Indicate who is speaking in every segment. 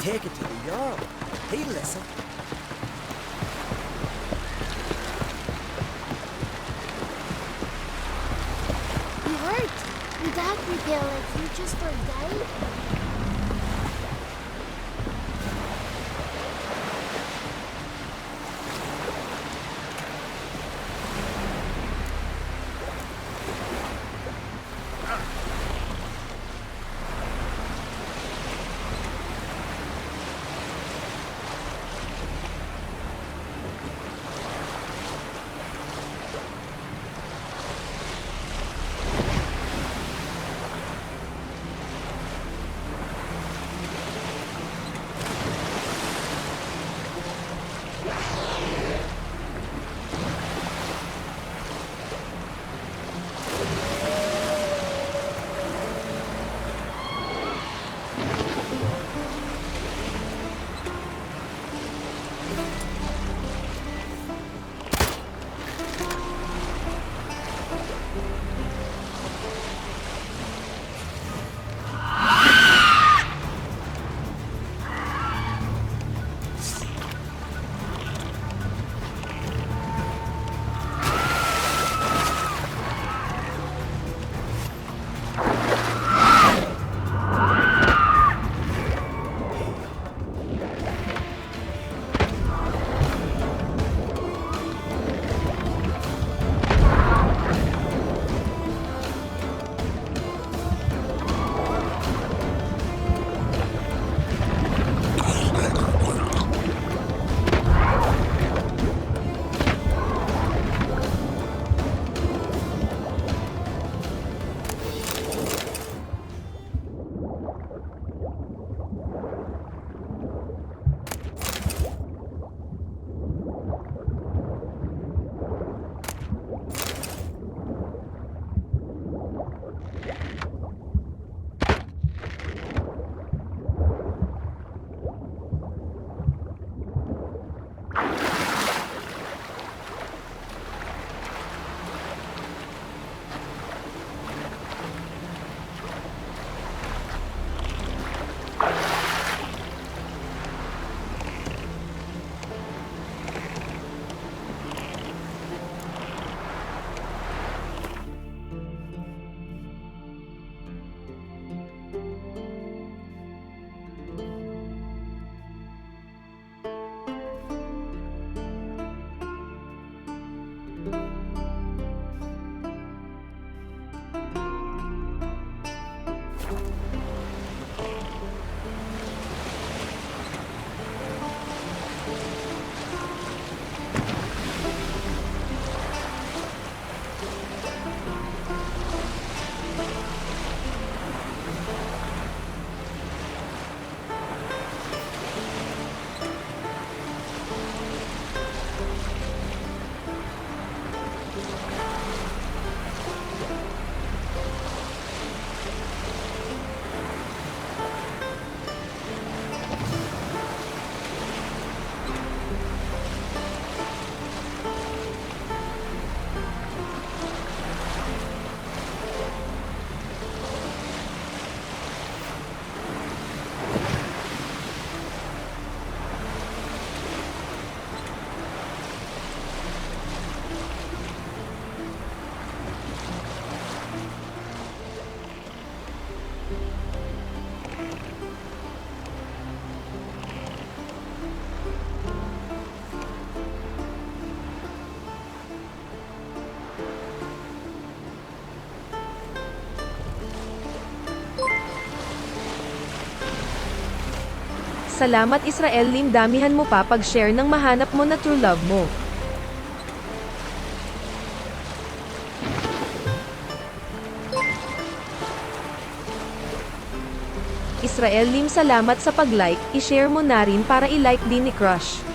Speaker 1: take it to the Earl. He'll listen.
Speaker 2: You hurt. Your dad prepare like you just for a day?
Speaker 3: Salamat Israel Lim, damihan mo pa pag-share ng mahanap mo na true love mo. Israel Lim, salamat sa pag-like, i-share mo na rin para i-like din ni Crush.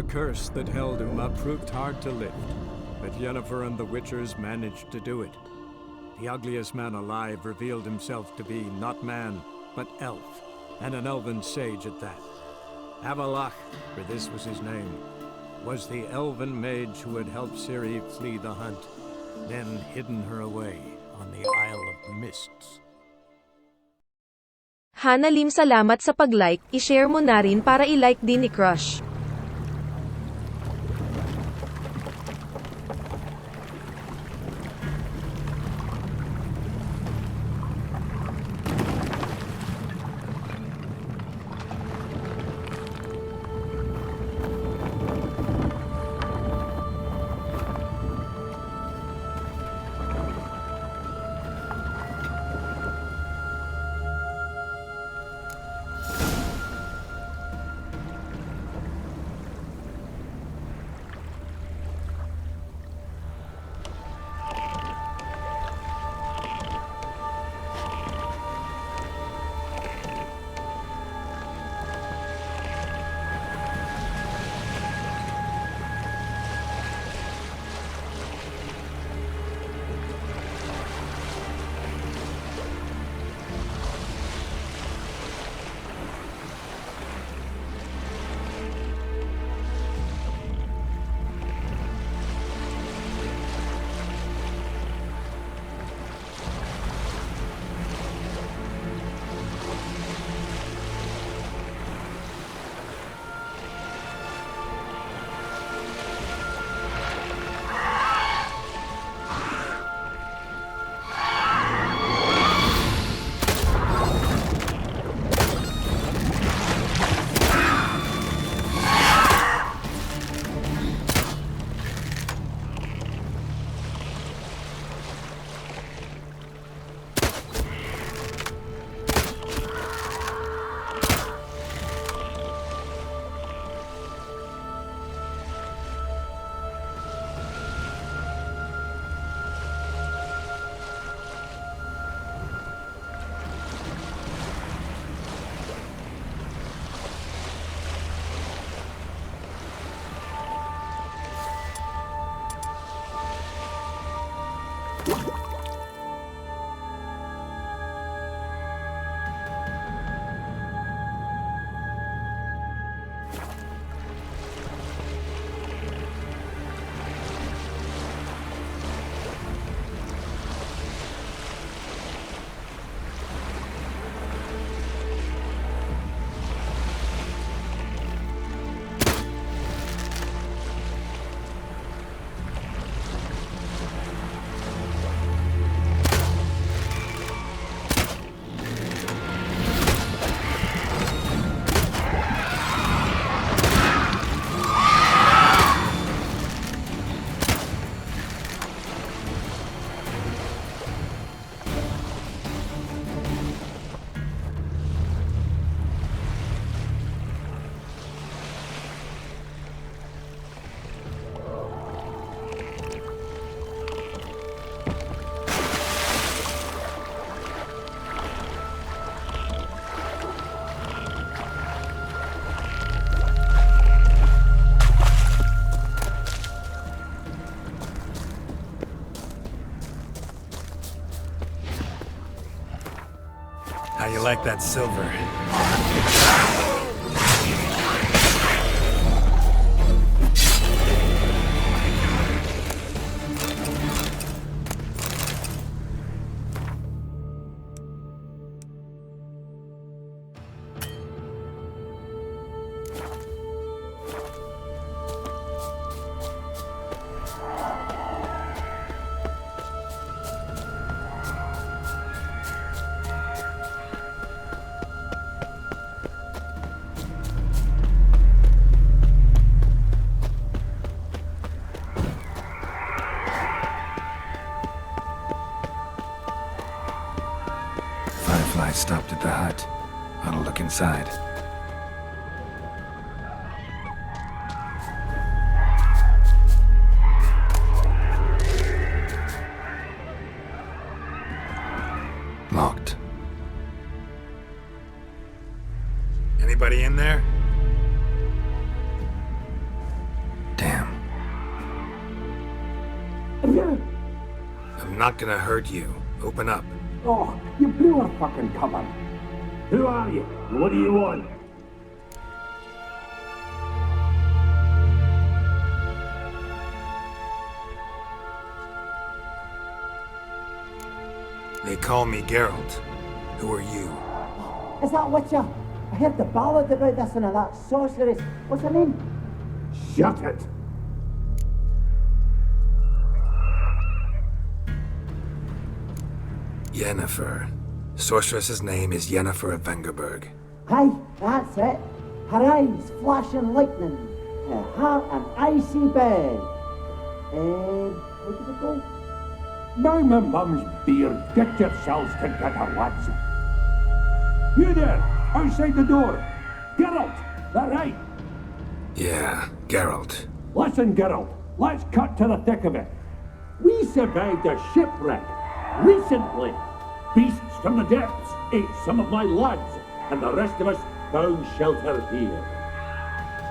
Speaker 4: curse that held him up proved hard to lift, but Yennefer and the Witchers managed to do it. The ugliest man alive revealed himself to be not man, but elf, and an elven sage at that. Avalach, for this was his name, was the elven mage who had helped Ciri flee the hunt, then hidden her away on the Isle of Mists.
Speaker 3: Hanalim, salamat sa pag-like, i-share mo na rin para i-like din ni Crush.
Speaker 4: How you like that silver?
Speaker 5: I stopped at the hut. I'll look inside. Locked.
Speaker 4: Anybody in there?
Speaker 5: I'm not gonna hurt you. Open up.
Speaker 6: Oh, you blew our fucking cover. Who are you? What do you want?
Speaker 5: They call me Geralt. Who are you?
Speaker 7: Is that Witcher? I heard the ballad about this and that sorceress. What's her name?
Speaker 6: Shut it!
Speaker 5: Yennefer. Sorceress's name is Yennefer of Vengerberg.
Speaker 7: Aye, that's it. Her eyes flashing lightning. Her heart an icy bed. How did it go?
Speaker 6: Now my mum's beard, get yourselves together, lads. You there, outside the door. Geralt, that right?
Speaker 5: Yeah, Geralt.
Speaker 6: Listen, Geralt, let's cut to the thick of it. We survived a shipwreck recently. Beasts from the depths ate some of my lads, and the rest of us found shelter here.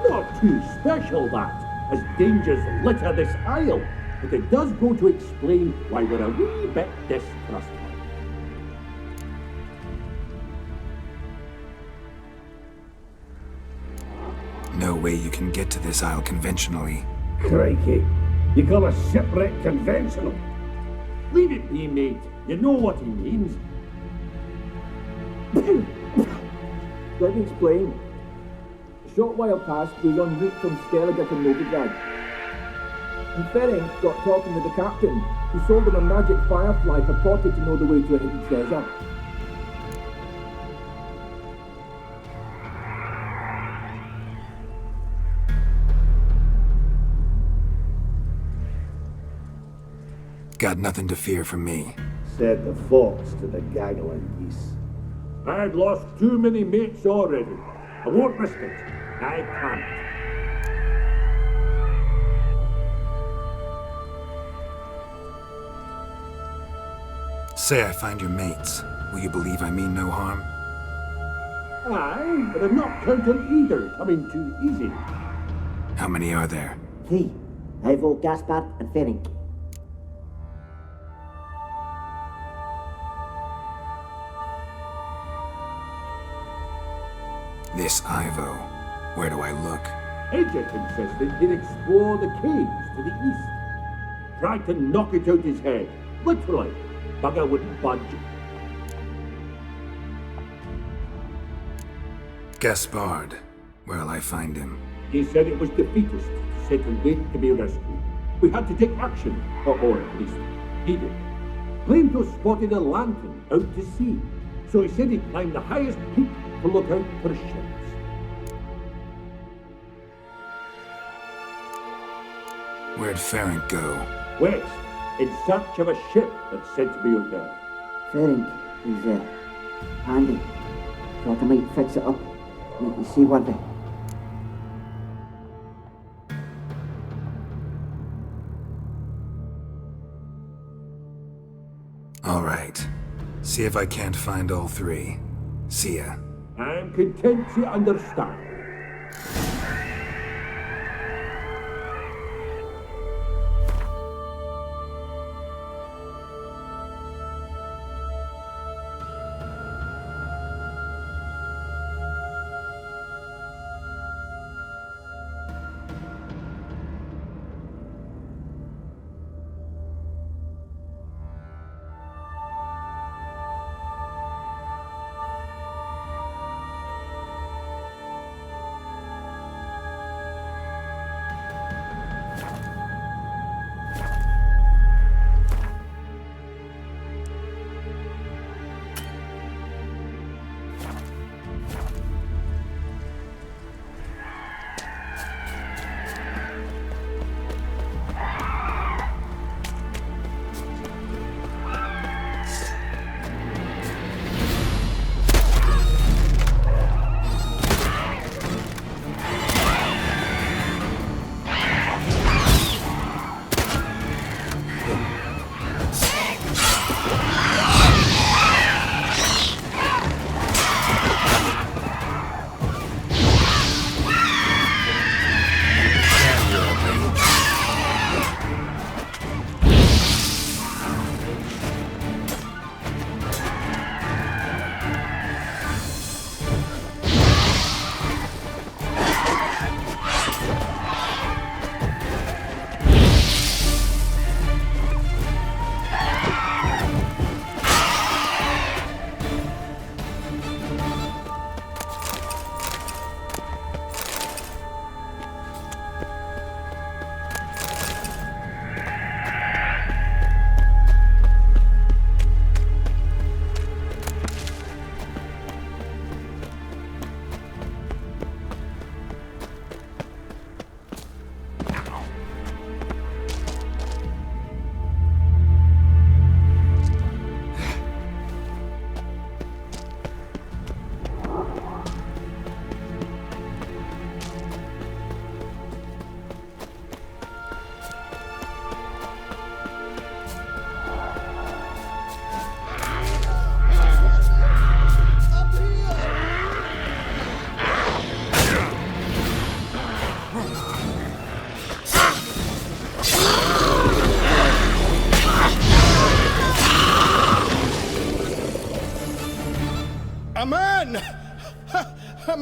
Speaker 6: Not too special that, as dangers litter this isle, but it does go to explain why we're a wee bit distrustful.
Speaker 5: No way you can get to this isle conventionally.
Speaker 6: Crikey, you call a shipwreck conventional? Leave it be, mate. You know what he means.
Speaker 8: Let me explain. A short while past, we were en route from Skellige to Novigrad. And Ferenc got talking with the captain, who sold him a magic firefly purported to know the way to a hidden treasure.
Speaker 5: Got nothing to fear from me.
Speaker 6: Said the fox to the gaggling geese. I've lost too many mates already. I won't risk it. I can't.
Speaker 5: Say I find your mates. Will you believe I mean no harm?
Speaker 6: Aye, but I'm not counting either coming too easy.
Speaker 5: How many are there?
Speaker 7: 3. Ivo, Gaspard, and Ferenc.
Speaker 5: This Ivo. Where do I look?
Speaker 6: Edric insisted he'd explore the caves to the east. Tried to knock it out his head. Literally. Bugger wouldn't budge.
Speaker 5: Gaspard. Where'll I find him?
Speaker 6: He said it was defeatist, set and wait to be rescued. We had to take action, or at least he did. Claimed to have spotted a lantern out to sea, so he said he'd climb the highest peak to look out for ships.
Speaker 5: Where'd Ferenc go?
Speaker 6: West, in search of a ship that's said to be out there.
Speaker 7: Ferenc is handy. Thought I might fix it up. Make you see one day.
Speaker 5: All right. See if I can't find all 3. See ya.
Speaker 6: I'm content to understand.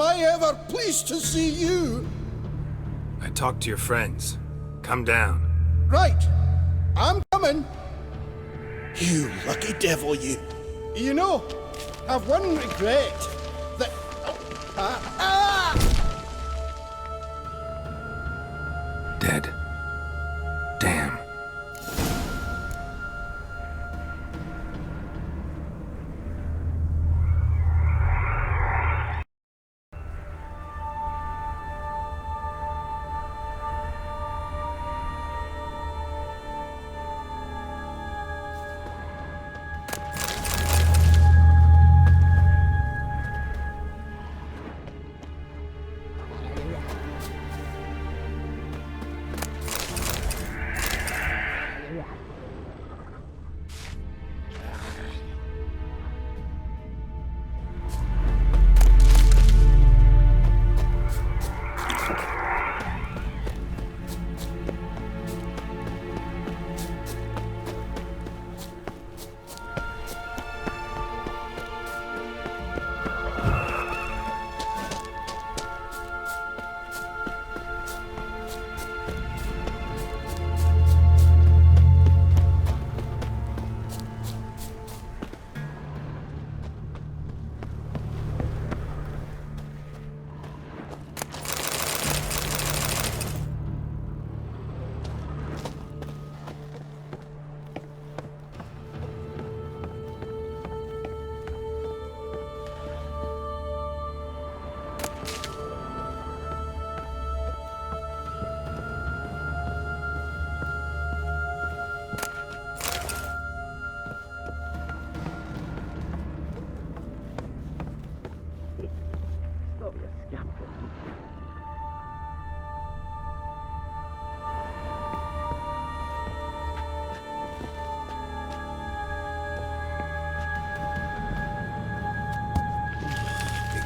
Speaker 9: I ever pleased to see you?
Speaker 5: I talked to your friends. Come down.
Speaker 9: Right. I'm coming. You lucky devil, you. You know, I've one regret. That...
Speaker 5: Dead. Damn.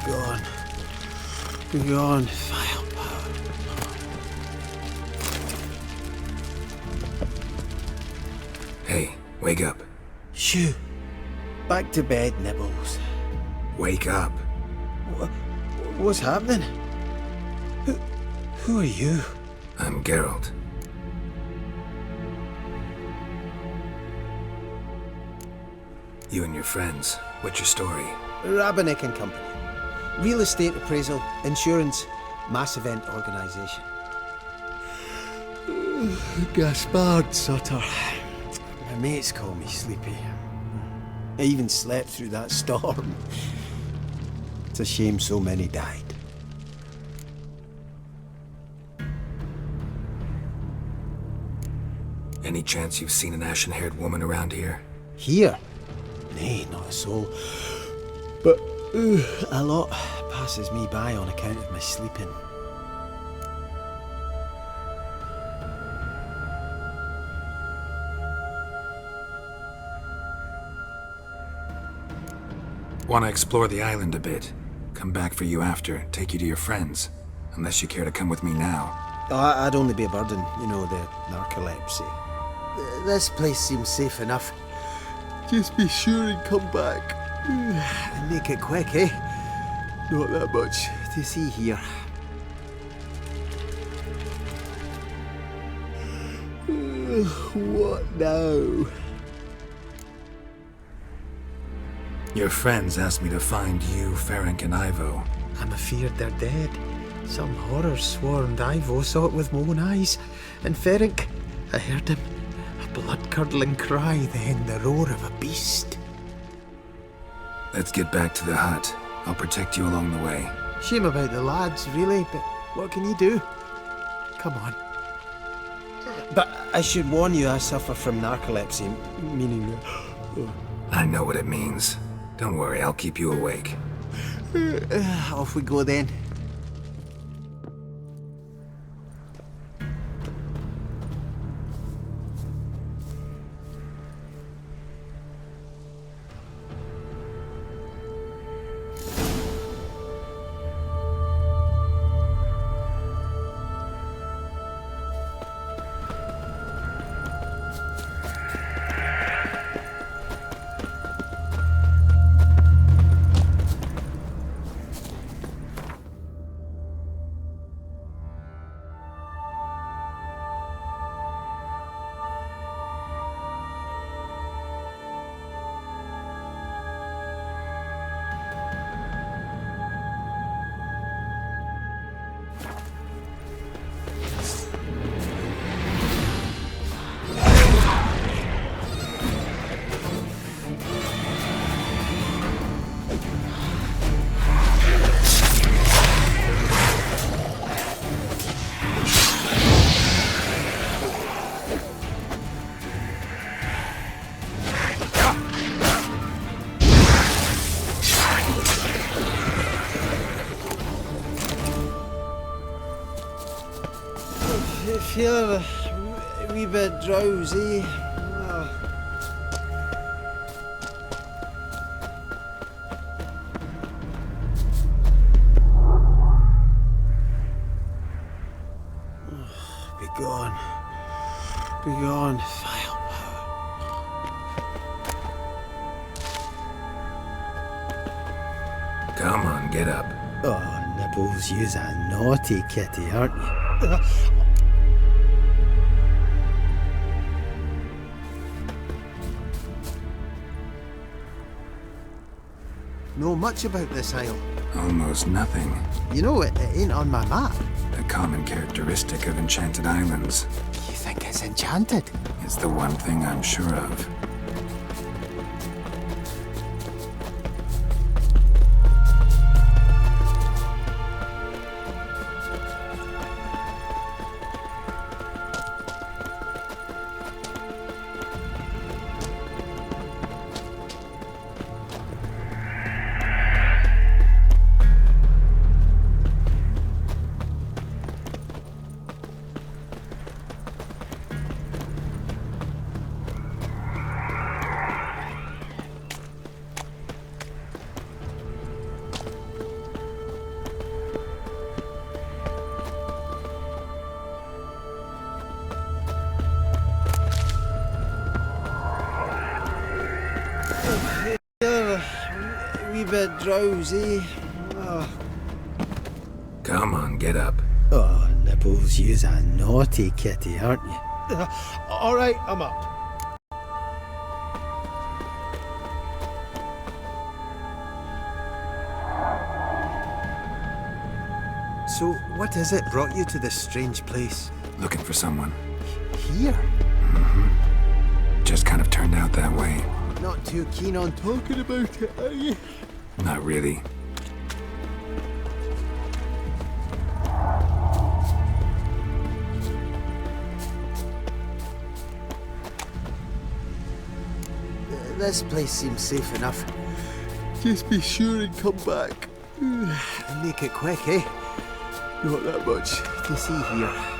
Speaker 1: Begone. Begone, vile power.
Speaker 5: Hey, wake up.
Speaker 1: Shoo. Back to bed, Nibbles.
Speaker 5: Wake up.
Speaker 1: What's happening? Who are you?
Speaker 5: I'm Geralt. You and your friends. What's your story?
Speaker 1: Rabbinick and Company. Real estate appraisal, insurance, mass event organisation. Gaspard Sutter. My mates call me Sleepy. I even slept through that storm. It's a shame so many died.
Speaker 5: Any chance you've seen an ashen-haired woman around here?
Speaker 1: Here? Nay, not a soul. But a lot passes me by on account of my sleeping.
Speaker 5: Want to explore the island a bit? Come back for you after, take you to your friends. Unless you care to come with me now.
Speaker 1: Oh, I'd only be a burden, you know, the narcolepsy. This place seems safe enough. Just be sure and come back. And make it quick, eh? Not that much to see here. What now?
Speaker 5: Your friends asked me to find you, Ferenc, and Ivo.
Speaker 1: I'm afeard they're dead. Some horror swarmed Ivo, saw it with my own eyes. And Ferenc, I heard him. A blood-curdling cry, then the roar of a beast.
Speaker 5: Let's get back to the hut. I'll protect you along the way.
Speaker 1: Shame about the lads, really, but what can you do? Come on. But I should warn you, I suffer from narcolepsy, meaning...
Speaker 5: I know what it means. Don't worry, I'll keep you awake.
Speaker 1: Off we go then. feel a wee bit drowsy. Be gone. Be gone. Firepower.
Speaker 5: Come on, get up.
Speaker 1: Oh, Nibbles, you's a naughty kitty, aren't you? Know much about this isle?
Speaker 5: Almost nothing.
Speaker 1: You know, it ain't on my map.
Speaker 5: A common characteristic of enchanted islands.
Speaker 1: You think it's enchanted?
Speaker 5: It's the one thing I'm sure of.
Speaker 1: A wee bit drowsy.
Speaker 5: Come on, get up.
Speaker 1: Oh, Nibbles, you's a naughty kitty, aren't you? All right, I'm up. So, what is it brought you to this strange place?
Speaker 5: Looking for someone.
Speaker 1: Here?
Speaker 5: Just kind of turned out that way.
Speaker 1: Not too keen on talking about it, are you?
Speaker 5: Not really.
Speaker 1: This place seems safe enough. Just be sure and come back. And make it quick, eh? Not that much to see here.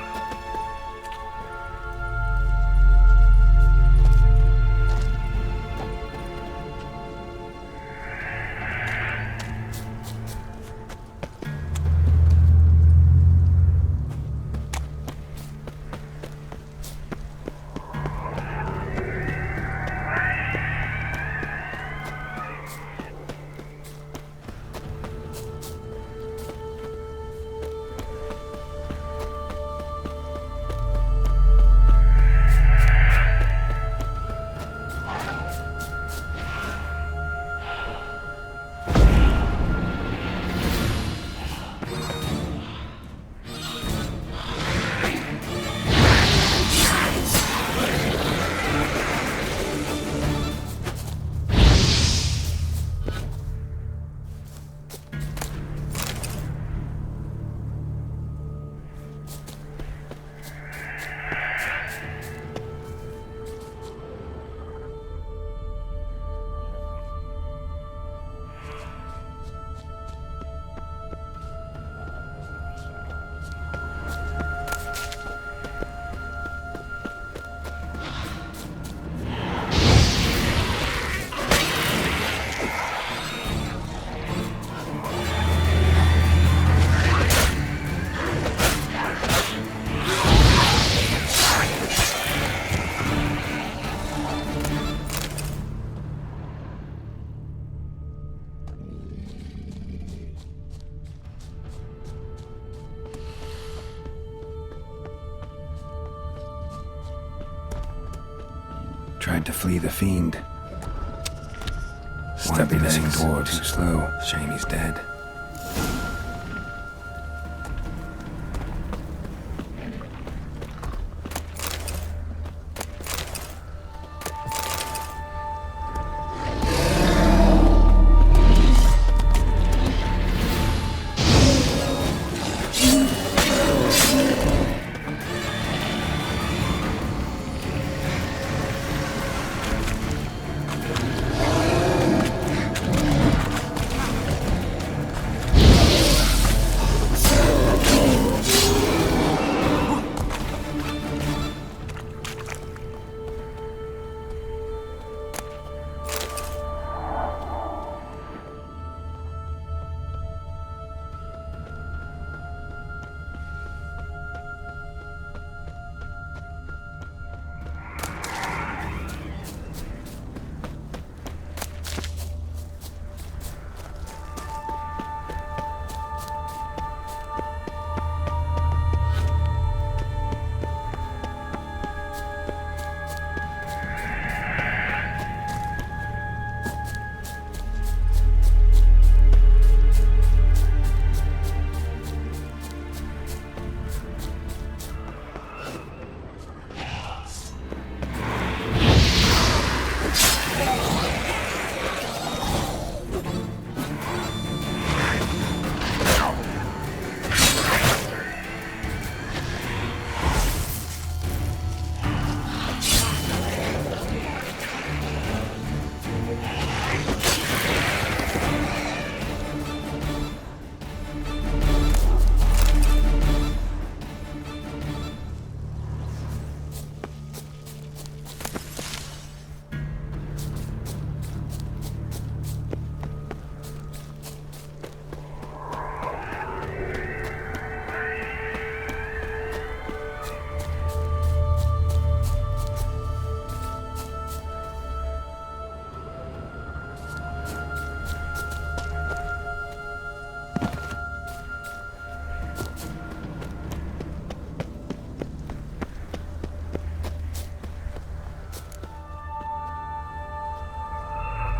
Speaker 5: Tried to flee the fiend. One of the missing dwarves. Too slow. Shame he's dead.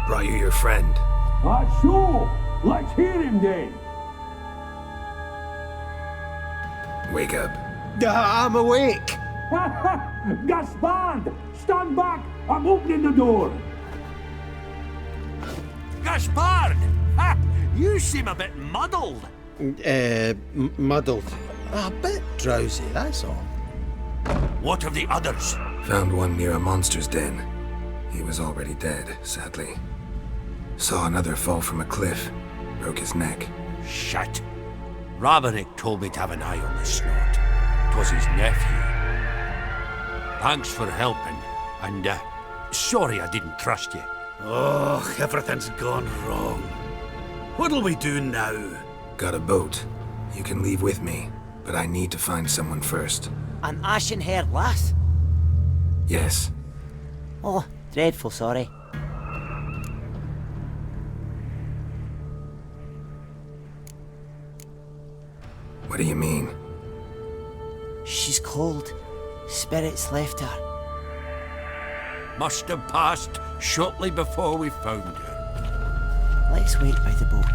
Speaker 5: Brought you your friend.
Speaker 6: Sure. Let's hear him then.
Speaker 5: Wake up.
Speaker 1: I'm awake.
Speaker 6: Gaspard! Stand back! I'm opening the door.
Speaker 10: Gaspard! Ha! You seem a bit muddled.
Speaker 1: Muddled. A bit drowsy, that's all.
Speaker 10: What of the others?
Speaker 5: Found one near a monster's den. He was already dead, sadly. Saw another fall from a cliff. Broke his neck.
Speaker 10: Shit. Ramarick told me to have an eye on the snot. 'Twas his nephew. Thanks for helping, and sorry I didn't trust you.
Speaker 11: Oh, everything's gone wrong. What'll we do now?
Speaker 5: Got a boat. You can leave with me, but I need to find someone first.
Speaker 7: An ashen-haired lass?
Speaker 5: Yes.
Speaker 7: Oh, dreadful sorry.
Speaker 5: What do you mean?
Speaker 7: She's cold. Spirits left her.
Speaker 10: Must have passed shortly before we found her.
Speaker 7: Let's wait by the boat.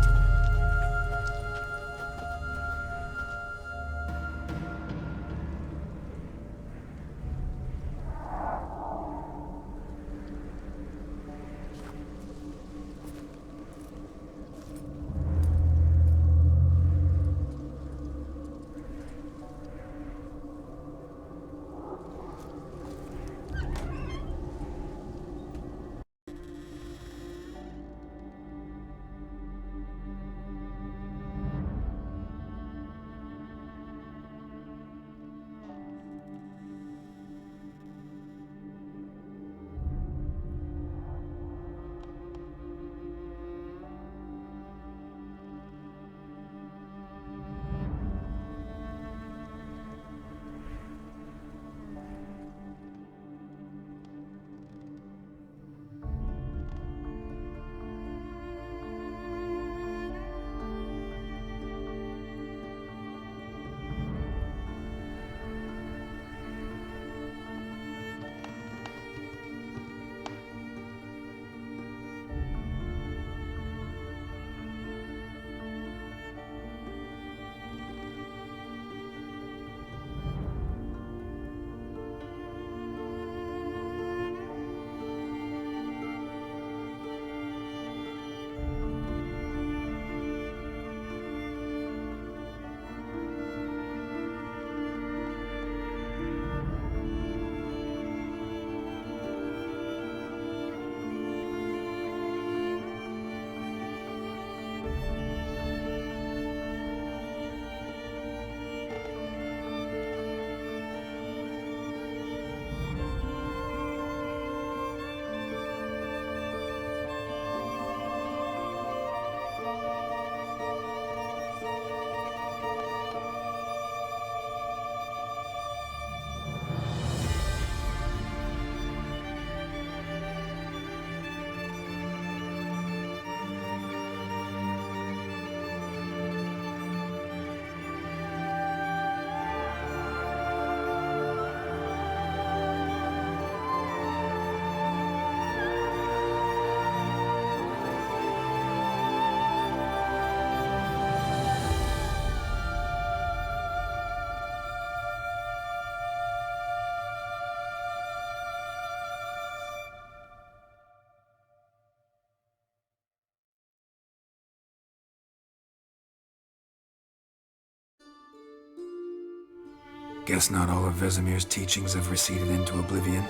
Speaker 5: Guess not all of Vesemir's teachings have receded into oblivion.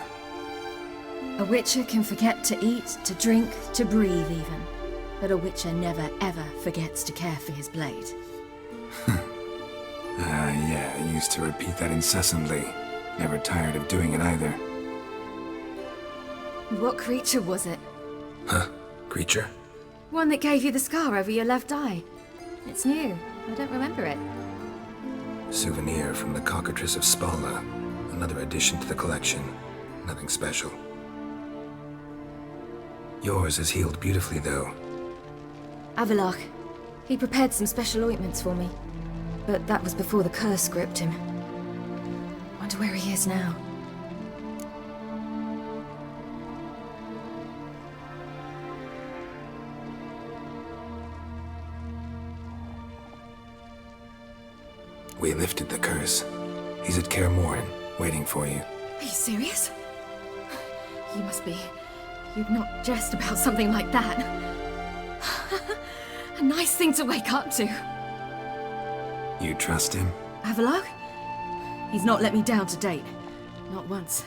Speaker 12: A witcher can forget to eat, to drink, to breathe even. But a witcher never ever forgets to care for his blade.
Speaker 5: Yeah, I used to repeat that incessantly. Never tired of doing it either.
Speaker 12: What creature was it?
Speaker 5: Huh? Creature?
Speaker 12: One that gave you the scar over your left eye. It's new. I don't remember it.
Speaker 5: Souvenir from the Cockatrice of Spalna. Another addition to the collection. Nothing special. Yours is healed beautifully, though.
Speaker 12: Avalach. He prepared some special ointments for me. But that was before the curse gripped him. Wonder where he is now.
Speaker 5: We lifted the curse. He's at Kaer Morhen, waiting for you.
Speaker 12: Are you serious? You must be. You'd not jest about something like that. A nice thing to wake up to.
Speaker 5: You trust him?
Speaker 12: Avallac'h? He's not let me down to date. Not once.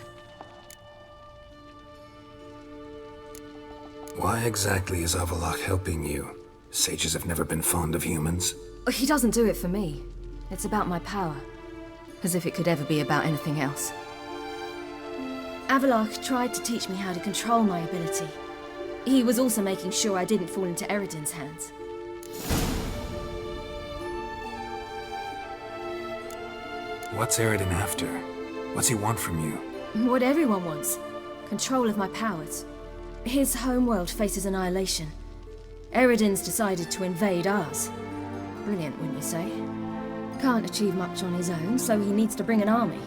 Speaker 5: Why exactly is Avallac'h helping you? Sages have never been fond of humans.
Speaker 12: He doesn't do it for me. It's about my power. As if it could ever be about anything else. Avallac'h tried to teach me how to control my ability. He was also making sure I didn't fall into Eredin's hands.
Speaker 5: What's Eredin after? What's he want from you?
Speaker 12: What everyone wants. Control of my powers. His homeworld faces annihilation. Eredin's decided to invade ours. Brilliant, wouldn't you say? Can't achieve much on his own, so he needs to bring an army.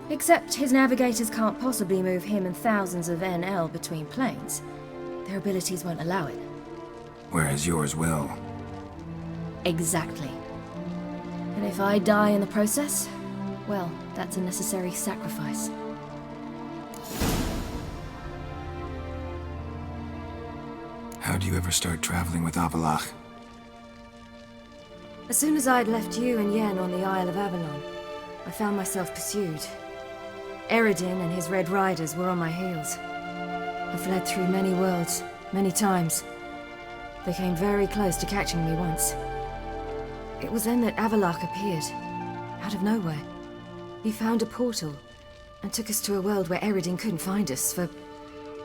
Speaker 12: Except his navigators can't possibly move him and thousands of NL between planes. Their abilities won't allow it.
Speaker 5: Whereas yours will.
Speaker 12: Exactly. And if I die in the process, well, that's a necessary sacrifice.
Speaker 5: How do you ever start traveling with Avallac'h?
Speaker 12: As soon as I'd left you and Yen on the Isle of Avalon, I found myself pursued. Eredin and his Red Riders were on my heels. I fled through many worlds, many times. They came very close to catching me once. It was then that Avallac'h appeared, out of nowhere. He found a portal, and took us to a world where Eredin couldn't find us for,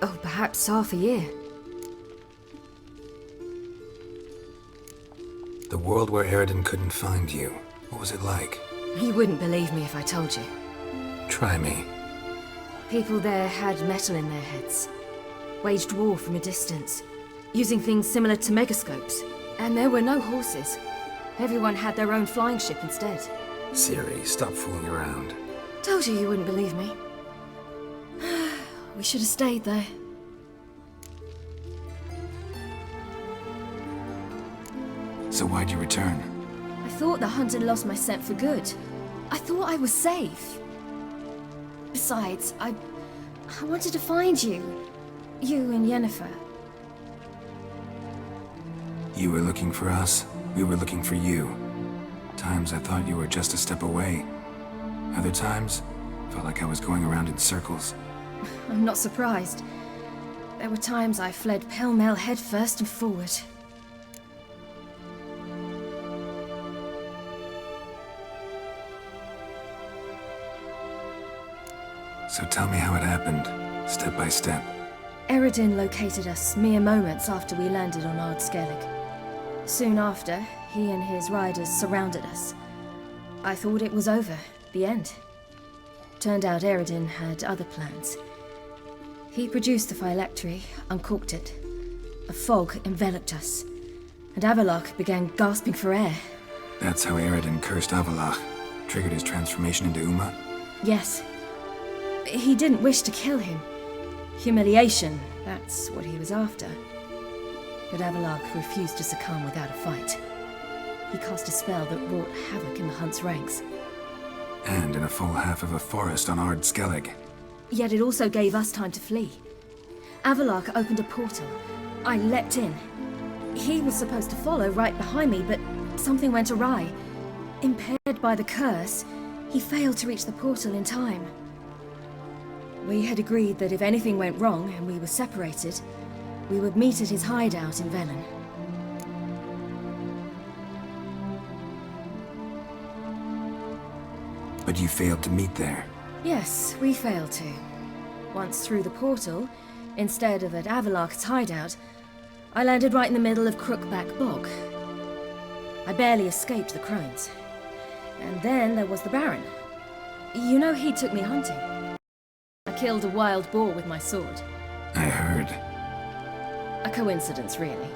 Speaker 12: oh, perhaps half a year.
Speaker 5: The world where Eredin couldn't find you. What was it like?
Speaker 12: You wouldn't believe me if I told you.
Speaker 5: Try me.
Speaker 12: People there had metal in their heads. Waged war from a distance, using things similar to megascopes. And there were no horses. Everyone had their own flying ship instead.
Speaker 5: Ciri, stop fooling around.
Speaker 12: Told you you wouldn't believe me. We should have stayed there.
Speaker 5: So why'd you return?
Speaker 12: I thought the hunt had lost my scent for good. I thought I was safe. Besides, I wanted to find you. You and Yennefer.
Speaker 5: You were looking for us. We were looking for you. Times I thought you were just a step away. Other times, felt like I was going around in circles.
Speaker 12: I'm not surprised. There were times I fled pell-mell headfirst and forward.
Speaker 5: So tell me how it happened, step by step.
Speaker 12: Eredin located us mere moments after we landed on Ard Skellig. Soon after, he and his riders surrounded us. I thought it was over, the end. Turned out Eredin had other plans. He produced the phylactery, uncorked it. A fog enveloped us, and Avallac'h began gasping for air.
Speaker 5: That's how Eredin cursed Avallac'h, triggered his transformation into Uma?
Speaker 12: Yes. He didn't wish to kill him. Humiliation, that's what he was after. But Avallac'h refused to succumb without a fight. He cast a spell that wrought havoc in the Hunt's ranks.
Speaker 5: And in a full half of a forest on Ard Skellig.
Speaker 12: Yet it also gave us time to flee. Avallac'h opened a portal. I leapt in. He was supposed to follow right behind me, but something went awry. Impaired by the curse, he failed to reach the portal in time. We had agreed that if anything went wrong and we were separated, we would meet at his hideout in Velen.
Speaker 5: But you failed to meet there.
Speaker 12: Yes, we failed to. Once through the portal, instead of at Avallac'h's hideout, I landed right in the middle of Crookback Bog. I barely escaped the crones. And then there was the Baron. You know he took me hunting. I killed a wild boar with my sword.
Speaker 5: I heard.
Speaker 12: A coincidence, really.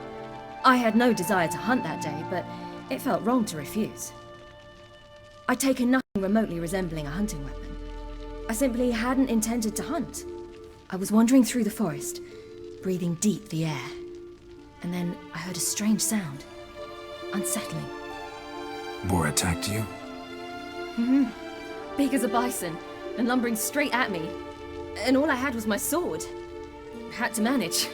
Speaker 12: I had no desire to hunt that day, but it felt wrong to refuse. I'd taken nothing remotely resembling a hunting weapon. I simply hadn't intended to hunt. I was wandering through the forest, breathing deep the air. And then I heard a strange sound. Unsettling.
Speaker 5: Boar attacked you?
Speaker 12: Big as a bison, and lumbering straight at me. And all I had was my sword. Had to manage.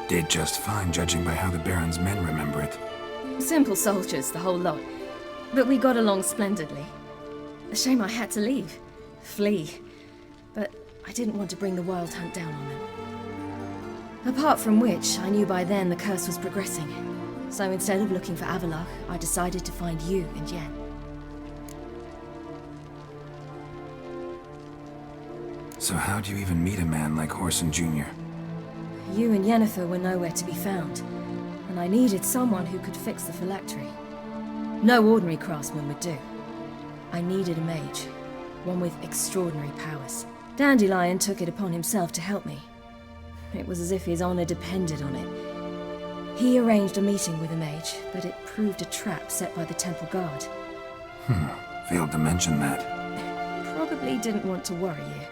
Speaker 5: Did just fine, judging by how the Baron's men remember it.
Speaker 12: Simple soldiers, the whole lot. But we got along splendidly. A shame I had to leave. Flee. But I didn't want to bring the Wild Hunt down on them. Apart from which, I knew by then the curse was progressing. So instead of looking for Avallac'h, I decided to find you and Yen.
Speaker 5: So how'd you even meet a man like Horson Jr.?
Speaker 12: You and Yennefer were nowhere to be found, and I needed someone who could fix the phylactery. No ordinary craftsman would do. I needed a mage, one with extraordinary powers. Dandelion took it upon himself to help me. It was as if his honor depended on it. He arranged a meeting with a mage, but it proved a trap set by the temple guard.
Speaker 5: Failed to mention that.
Speaker 12: Probably didn't want to worry you.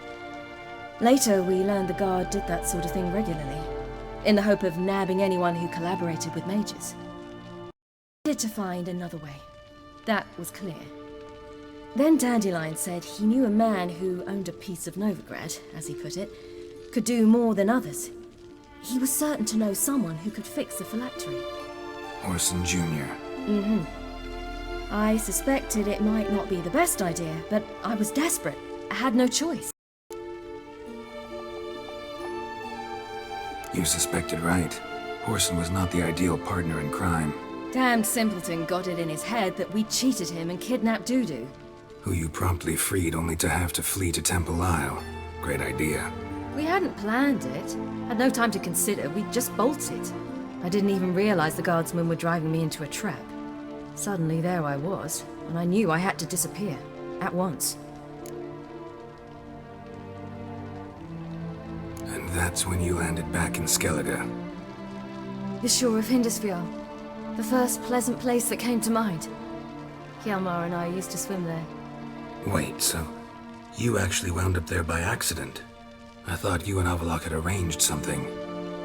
Speaker 12: Later, we learned the guard did that sort of thing regularly, in the hope of nabbing anyone who collaborated with mages. I needed to find another way. That was clear. Then Dandelion said he knew a man who owned a piece of Novigrad, as he put it, could do more than others. He was certain to know someone who could fix the phylactery.
Speaker 5: Horson Jr.
Speaker 12: I suspected it might not be the best idea, but I was desperate. I had no choice.
Speaker 5: You suspected right. Horson was not the ideal partner in crime.
Speaker 12: Damned simpleton got it in his head that we cheated him and kidnapped Dudu.
Speaker 5: Who you promptly freed only to have to flee to Temple Isle. Great idea.
Speaker 12: We hadn't planned it. Had no time to consider. We just bolted. I didn't even realize the guardsmen were driving me into a trap. Suddenly there I was, and I knew I had to disappear. At once.
Speaker 5: And that's when you landed back in Skellige.
Speaker 12: The shore of Hindisfjall. The first pleasant place that came to mind. Hjalmar and I used to swim there.
Speaker 5: Wait, so you actually wound up there by accident? I thought you and Avallac'h had arranged something.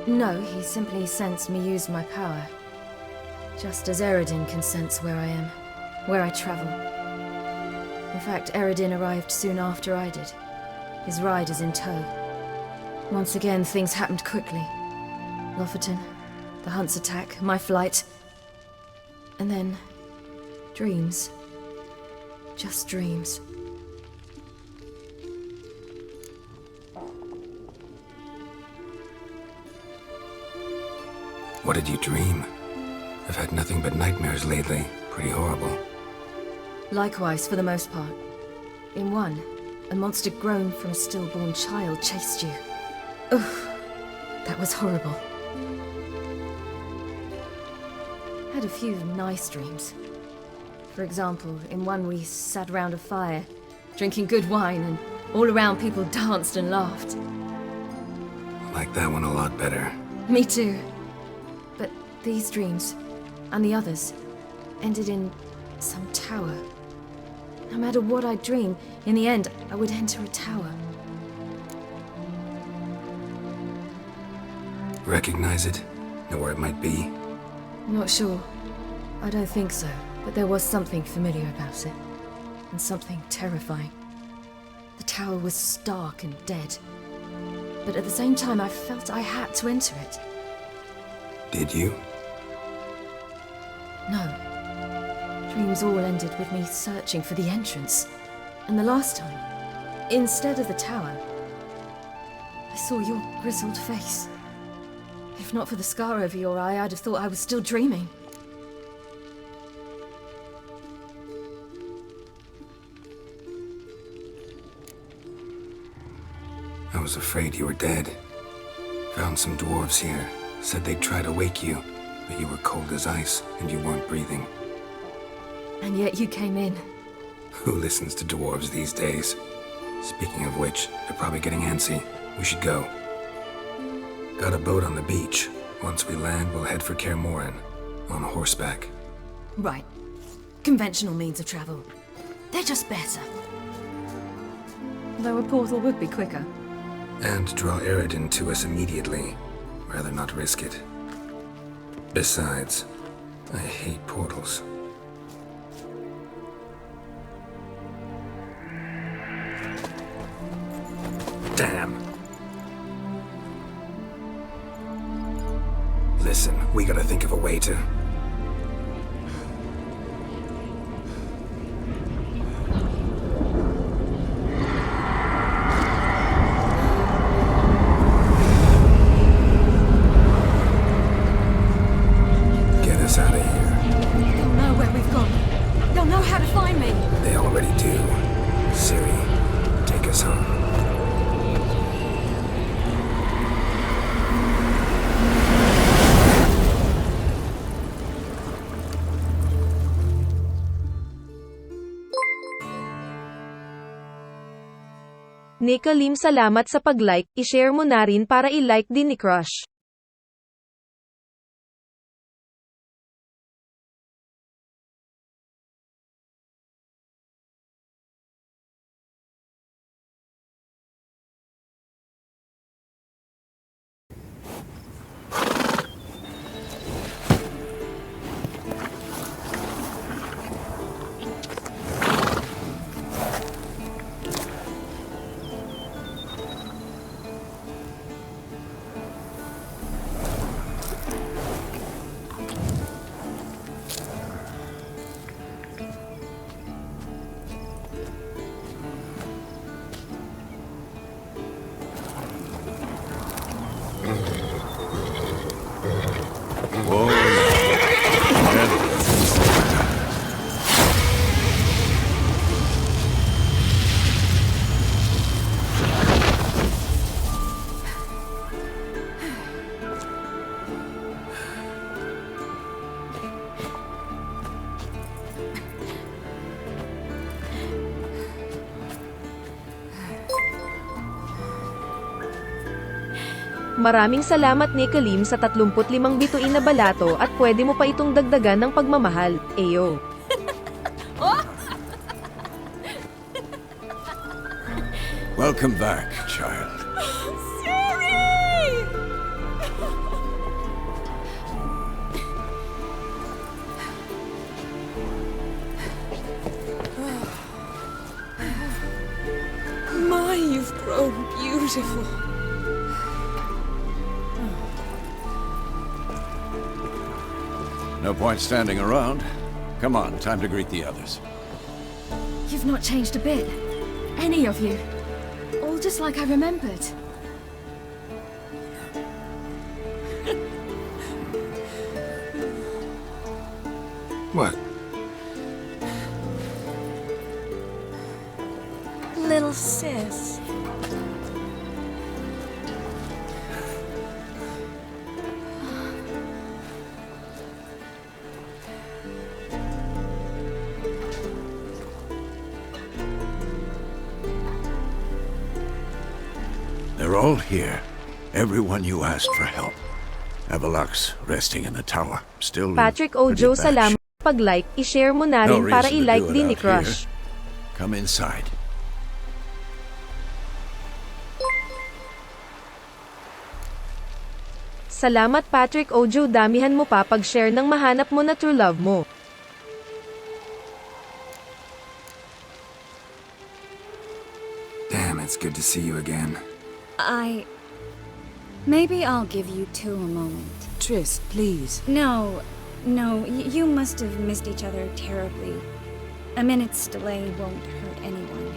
Speaker 12: No, he simply sensed me use my power. Just as Eredin can sense where I am, where I travel. In fact, Eredin arrived soon after I did. His riders in tow. Once again, things happened quickly. Lofoten, the Hunt's attack, my flight. And then, dreams. Just dreams.
Speaker 5: What did you dream? I've had nothing but nightmares lately. Pretty horrible.
Speaker 12: Likewise, for the most part. In one, a monster grown from a stillborn child chased you. Ugh, that was horrible. Had a few nice dreams. For example, in one we sat around a fire, drinking good wine, and all around people danced and laughed.
Speaker 5: I like that one a lot better.
Speaker 12: Me too. But these dreams, and the others, ended in some tower. No matter what I dream, in the end, I would enter a tower.
Speaker 5: Recognize it? Know where it might be?
Speaker 12: Not sure. I don't think so, but there was something familiar about it. And something terrifying. The tower was stark and dead. But at the same time, I felt I had to enter it.
Speaker 5: Did you?
Speaker 12: No. Dreams all ended with me searching for the entrance. And the last time, instead of the tower, I saw your grizzled face. If not for the scar over your eye, I'd have thought I was still dreaming.
Speaker 5: I was afraid you were dead. Found some dwarves here. Said they'd try to wake you, but you were cold as ice and you weren't breathing.
Speaker 12: And yet you came in.
Speaker 5: Who listens to dwarves these days? Speaking of which, they're probably getting antsy. We should go. Got a boat on the beach. Once we land, we'll head for Kaer Morhen, on horseback.
Speaker 12: Right. Conventional means of travel. They're just better. Though a portal would be quicker.
Speaker 5: And draw Eredin to us immediately. Rather not risk it. Besides, I hate portals. Listen, we gotta think of a way to... Get us out of here.
Speaker 12: They'll know where we've gone. They'll know how to find me.
Speaker 5: They already do. Siri, take us home.
Speaker 3: Nika Lim, salamat sa pag-like, i-share mo na rin para i-like din ni Crush. Maraming salamat Nika Lim sa 35 bituin na balato at pwede mo pa itong dagdagan ng pagmamahal, Eyo.
Speaker 11: Welcome back, child.
Speaker 12: My, you've grown beautiful.
Speaker 11: No point standing around. Come on, time to greet the others.
Speaker 12: You've not changed a bit. Any of you. All just like I remembered.
Speaker 5: What?
Speaker 12: Little sis.
Speaker 11: They're all here. Everyone you asked for help. Avalok's resting in the tower. Still
Speaker 3: Patrick Ojo, salamat sa pag-like, i-share mo na rin para i-like din ni Crush.
Speaker 11: Come inside.
Speaker 3: Salamat Patrick Ojo, damihan mo pa pag-share ng mahanap mo na true love mo.
Speaker 5: Damn, it's good to see you again.
Speaker 13: Maybe I'll give you two a moment.
Speaker 12: Tris, please.
Speaker 13: No, you must have missed each other terribly. A minute's delay won't hurt anyone.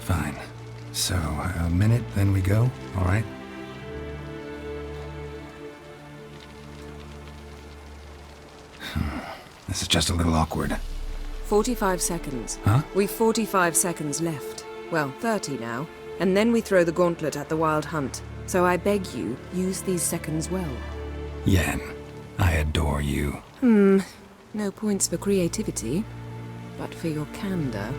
Speaker 5: Fine. So, a minute, then we go, all right? This is just a little awkward.
Speaker 14: 45 seconds.
Speaker 5: Huh?
Speaker 14: We've 45 seconds left. Well, 30 now. And then we throw the gauntlet at the Wild Hunt. So I beg you, use these seconds well.
Speaker 5: Yen, I adore you.
Speaker 14: No points for creativity, but for your candor.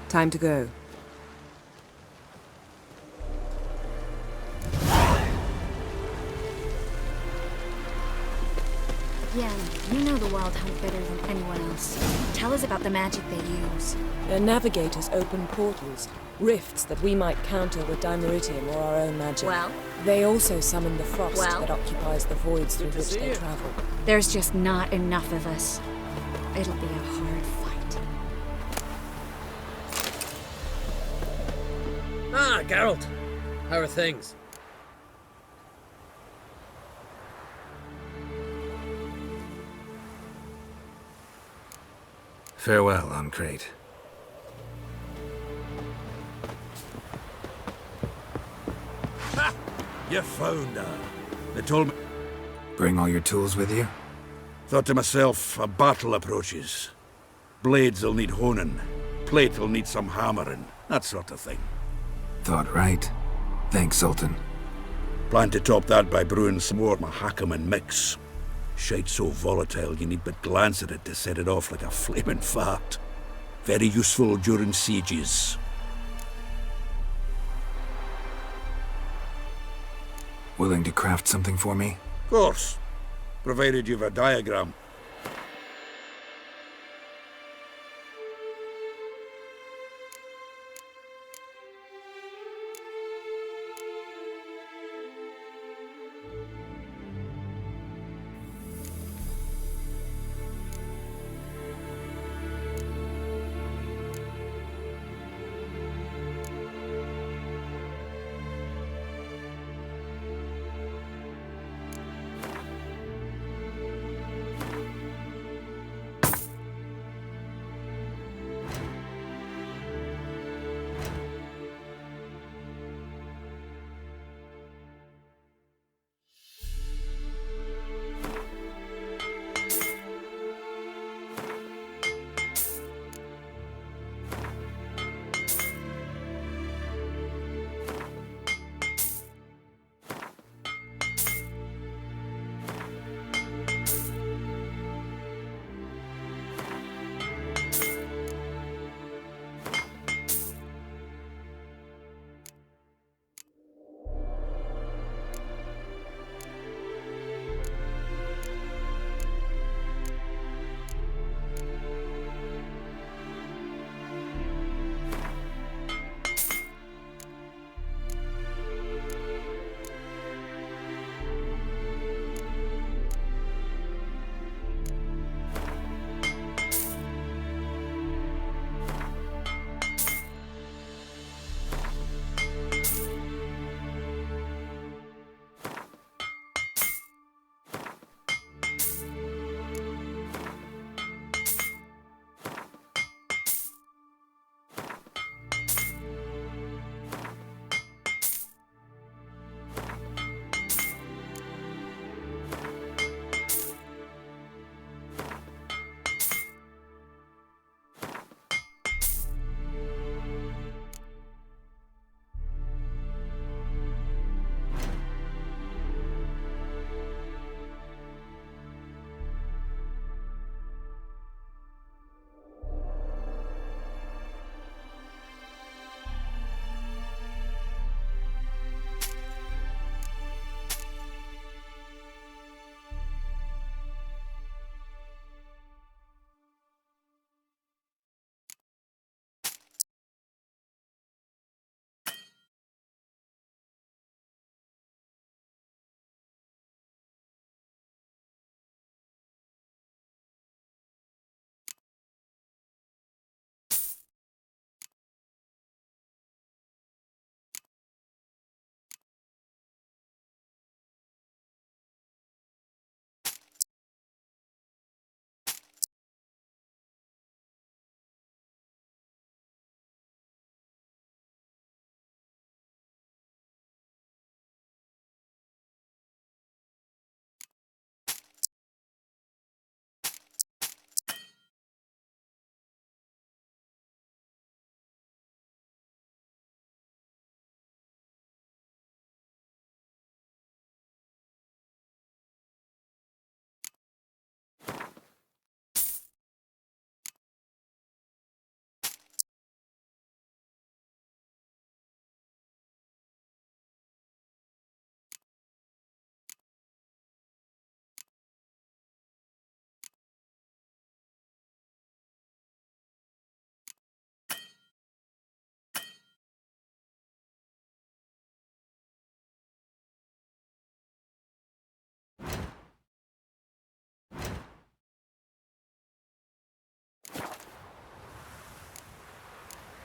Speaker 14: Time to go.
Speaker 13: Yen, you know the Wild Hunt better than anyone else. Tell us about the magic they use.
Speaker 14: Their navigators open portals, rifts that we might counter with dimeritium or our own magic.
Speaker 13: Well?
Speaker 14: They also summon the frost
Speaker 13: Well?
Speaker 14: that occupies the voids through which they travel.
Speaker 13: There's just not enough of us. It'll be a hard fight.
Speaker 15: Ah, Geralt. How are things?
Speaker 5: Farewell, Uncrate.
Speaker 11: Ha! You found her. They told me...
Speaker 5: Bring all your tools with you?
Speaker 11: Thought to myself, a battle approaches. Blades will need honing. Plate will need some hammering. That sort of thing.
Speaker 5: Thought right. Thanks, Sultan.
Speaker 11: Plan to top that by brewing some more Mahakaman mix. Shite so volatile you need but glance at it to set it off like a flaming fart. Very useful during sieges.
Speaker 5: Willing to craft something for me?
Speaker 11: Of course. Provided you've a diagram.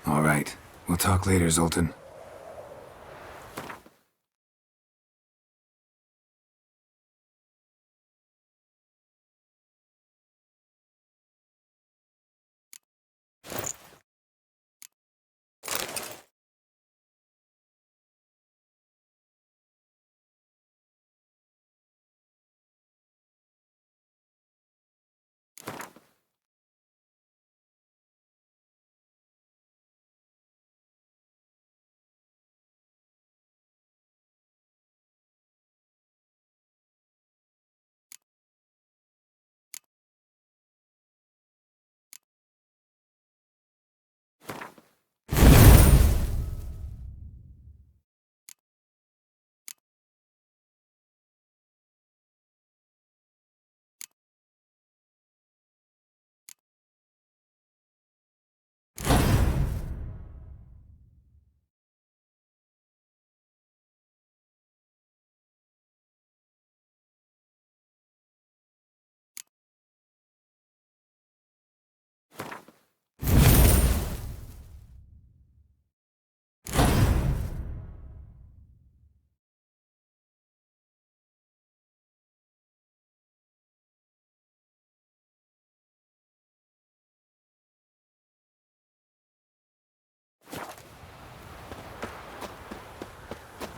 Speaker 5: All right. We'll talk later, Zoltan.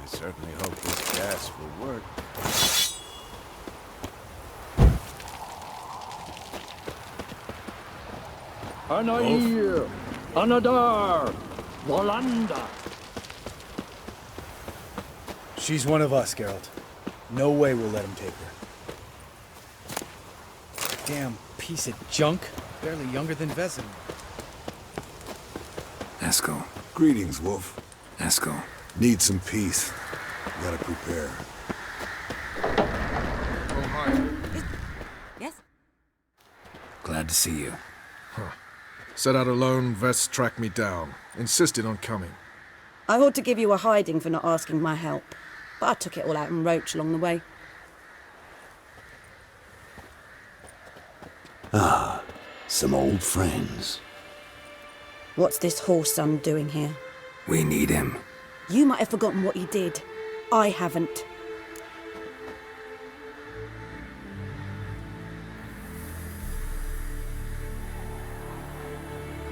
Speaker 16: I certainly hope this gas will work.
Speaker 6: Anair, Anadar, Volanda.
Speaker 1: She's one of us, Geralt. No way we'll let him take her.
Speaker 17: Damn piece of junk. Barely younger than Vezin.
Speaker 5: Eskel.
Speaker 11: Greetings, Wolf.
Speaker 5: Eskel.
Speaker 11: Need some peace. Gotta prepare.
Speaker 16: Oh, hi.
Speaker 14: Yes?
Speaker 5: Glad to see you.
Speaker 16: Set out alone, Vess tracked me down. Insisted on coming.
Speaker 18: I ought to give you a hiding for not asking my help, but I took it all out in Roach along the way.
Speaker 11: Ah, some old friends.
Speaker 18: What's this horse son doing here?
Speaker 5: We need him.
Speaker 18: You might have forgotten what he did. I haven't.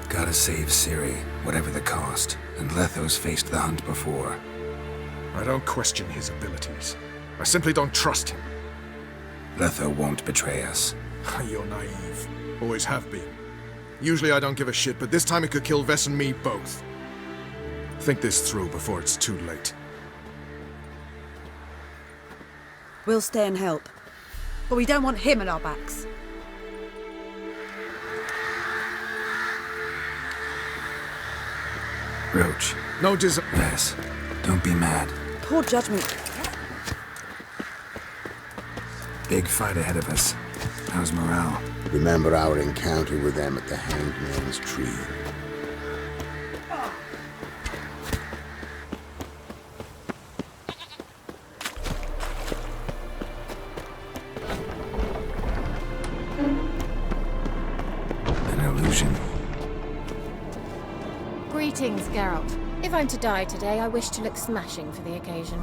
Speaker 5: Gotta save Ciri, whatever the cost. And Letho's faced the hunt before.
Speaker 16: I don't question his abilities. I simply don't trust him.
Speaker 5: Letho won't betray us.
Speaker 16: You're naive. Always have been. Usually I don't give a shit, but this time it could kill Vess and me both. Think this through before it's too late.
Speaker 18: We'll stay and help. But we don't want him at our backs.
Speaker 5: Roach.
Speaker 16: No
Speaker 5: Vess, don't be mad.
Speaker 18: Poor judgment.
Speaker 5: Big fight ahead of us. How's morale?
Speaker 11: Remember our encounter with them at the Hanged Man's Tree.
Speaker 5: An illusion.
Speaker 2: Greetings, Geralt. If I'm to die today, I wish to look smashing for the occasion.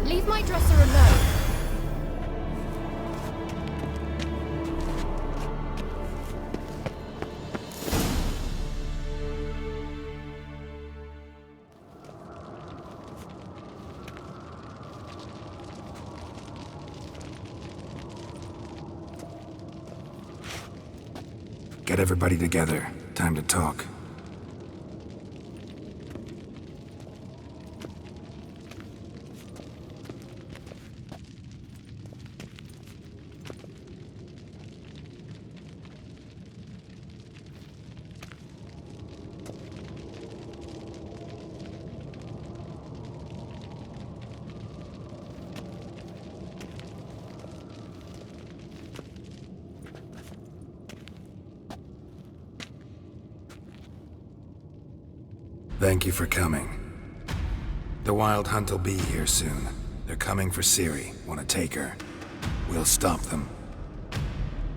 Speaker 2: Leave my dresser alone.
Speaker 5: Get everybody together. Time to talk. Thank you for coming. The Wild Hunt will be here soon. They're coming for Ciri. Want to take her? We'll stop them.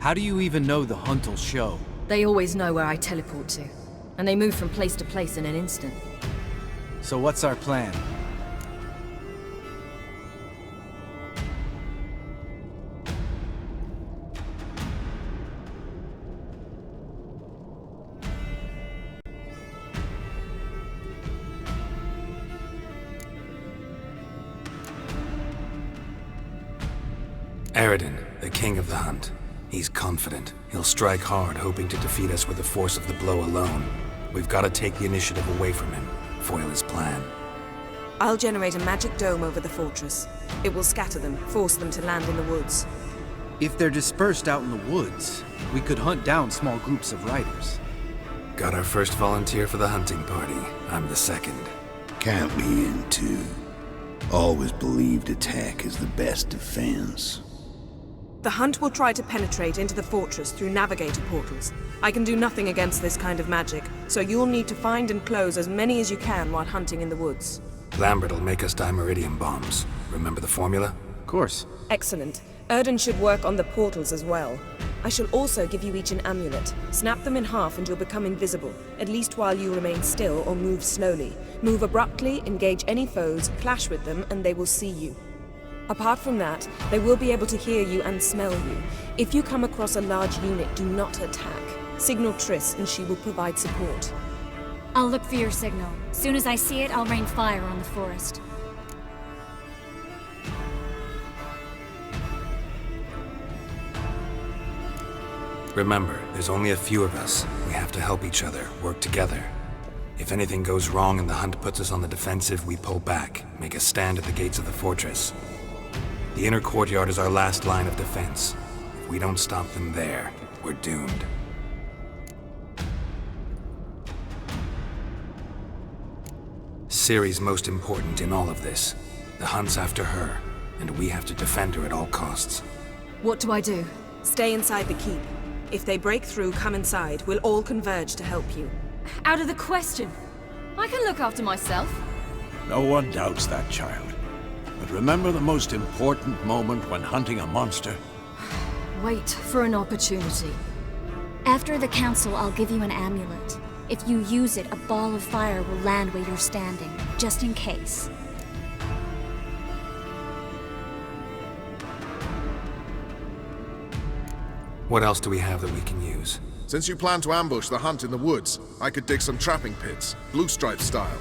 Speaker 17: How do you even know the hunt'll show?
Speaker 12: They always know where I teleport to, and they move from place to place in an instant.
Speaker 17: So what's our plan?
Speaker 5: Eredin, the king of the hunt. He's confident. He'll strike hard, hoping to defeat us with the force of the blow alone. We've got to take the initiative away from him, foil his plan.
Speaker 14: I'll generate a magic dome over the fortress. It will scatter them, force them to land in the woods.
Speaker 17: If they're dispersed out in the woods, we could hunt down small groups of riders.
Speaker 5: Got our first volunteer for the hunting party. I'm the second.
Speaker 11: Count me in too. Always believed attack is the best defense.
Speaker 14: The hunt will try to penetrate into the fortress through navigator portals. I can do nothing against this kind of magic, so you'll need to find and close as many as you can while hunting in the woods.
Speaker 5: Lambert'll make us dimeridium bombs. Remember the formula?
Speaker 17: Of course.
Speaker 14: Excellent. Erden should work on the portals as well. I shall also give you each an amulet. Snap them in half and you'll become invisible, at least while you remain still or move slowly. Move abruptly, engage any foes, clash with them, and they will see you. Apart from that, they will be able to hear you and smell you. If you come across a large unit, do not attack. Signal Triss and she will provide support.
Speaker 2: I'll look for your signal. Soon as I see it, I'll rain fire on the forest.
Speaker 5: Remember, there's only a few of us. We have to help each other, work together. If anything goes wrong and the hunt puts us on the defensive, we pull back, make a stand at the gates of the fortress. The inner courtyard is our last line of defense. If we don't stop them there, we're doomed. Ciri's most important in all of this. The hunt's after her, and we have to defend her at all costs.
Speaker 12: What do I do?
Speaker 14: Stay inside the keep. If they break through, come inside. We'll all converge to help you.
Speaker 12: Out of the question. I can look after myself.
Speaker 11: No one doubts that, child. But remember the most important moment when hunting a monster?
Speaker 12: Wait for an opportunity.
Speaker 2: After the council, I'll give you an amulet. If you use it, a ball of fire will land where you're standing, just in case.
Speaker 5: What else do we have that we can use?
Speaker 16: Since you plan to ambush the hunt in the woods, I could dig some trapping pits, blue stripe style.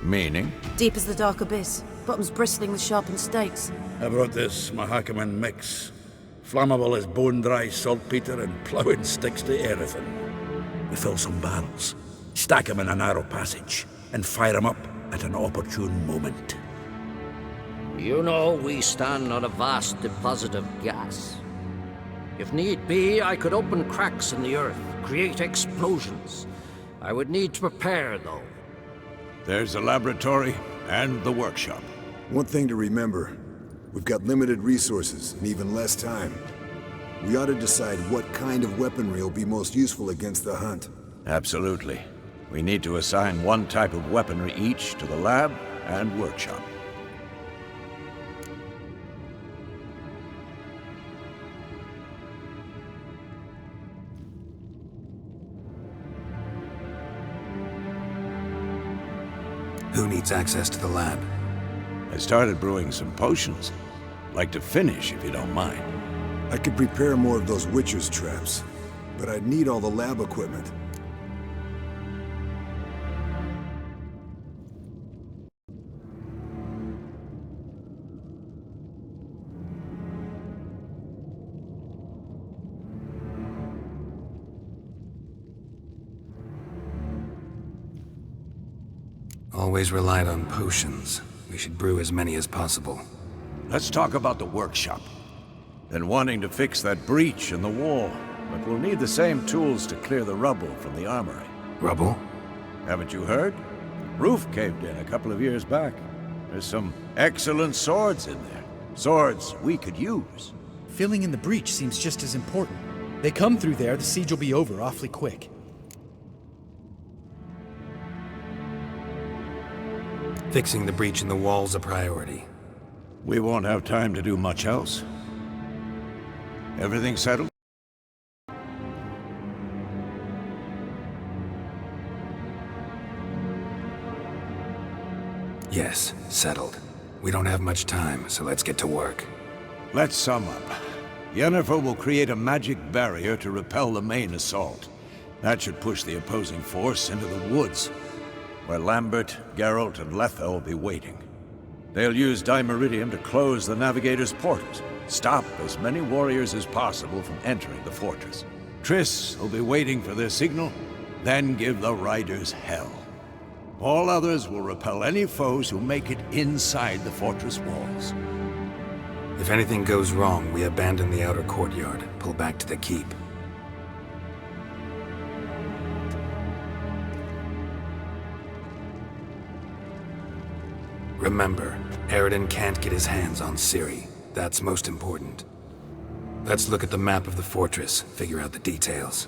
Speaker 11: Meaning?
Speaker 18: Deep as the dark abyss, bottoms bristling with sharpened stakes.
Speaker 11: I brought this Mahakaman mix. Flammable as bone-dry saltpeter and ploughing sticks to everything. We fill some barrels, stack them in a narrow passage, and fire them up at an opportune moment.
Speaker 15: You know, we stand on a vast deposit of gas. If need be, I could open cracks in the earth, create explosions. I would need to prepare, though.
Speaker 11: There's the laboratory and the workshop.
Speaker 19: One thing to remember, we've got limited resources and even less time. We ought to decide what kind of weaponry will be most useful against the hunt.
Speaker 11: Absolutely. We need to assign one type of weaponry each to the lab and workshop.
Speaker 5: Who needs access to the lab?
Speaker 11: I started brewing some potions. Like to finish, if you don't mind.
Speaker 19: I could prepare more of those Witcher's traps, but I'd need all the lab equipment.
Speaker 5: Always relied on potions. We should brew as many as possible.
Speaker 11: Let's talk about the workshop. Been wanting to fix that breach in the wall, but we'll need the same tools to clear the rubble from the armory.
Speaker 5: Rubble?
Speaker 11: Haven't you heard? Roof caved in a couple of years back. There's some excellent swords in there. Swords we could use.
Speaker 17: Filling in the breach seems just as important. They come through there, the siege will be over awfully quick.
Speaker 5: Fixing the breach in the wall's a priority.
Speaker 11: We won't have time to do much else. Everything settled?
Speaker 5: Yes, settled. We don't have much time, so let's get to work.
Speaker 11: Let's sum up. Yennefer will create a magic barrier to repel the main assault. That should push the opposing force into the woods, where Lambert, Geralt, and Letha will be waiting. They'll use Dimeridium to close the Navigator's portals, stop as many warriors as possible from entering the fortress. Triss will be waiting for their signal, then give the riders hell. All others will repel any foes who make it inside the fortress walls.
Speaker 5: If anything goes wrong, we abandon the outer courtyard, pull back to the keep. Remember, Eredin can't get his hands on Ciri. That's most important. Let's look at the map of the fortress, figure out the details.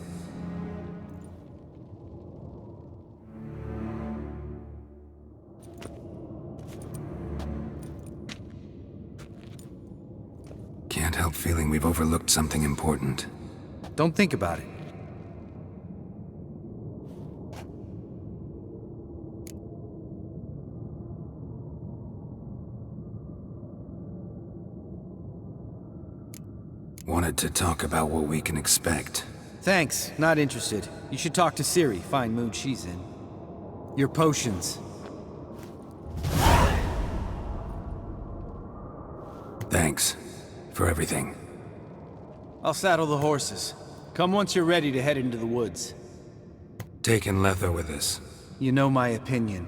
Speaker 5: Can't help feeling we've overlooked something important.
Speaker 17: Don't think about it.
Speaker 5: Wanted to talk about what we can expect.
Speaker 17: Thanks, not interested. You should talk to Ciri, fine mood she's in. Your potions.
Speaker 5: Thanks for everything.
Speaker 17: I'll saddle the horses. Come once you're ready to head into the woods.
Speaker 5: Taking Letha with us.
Speaker 17: You know my opinion.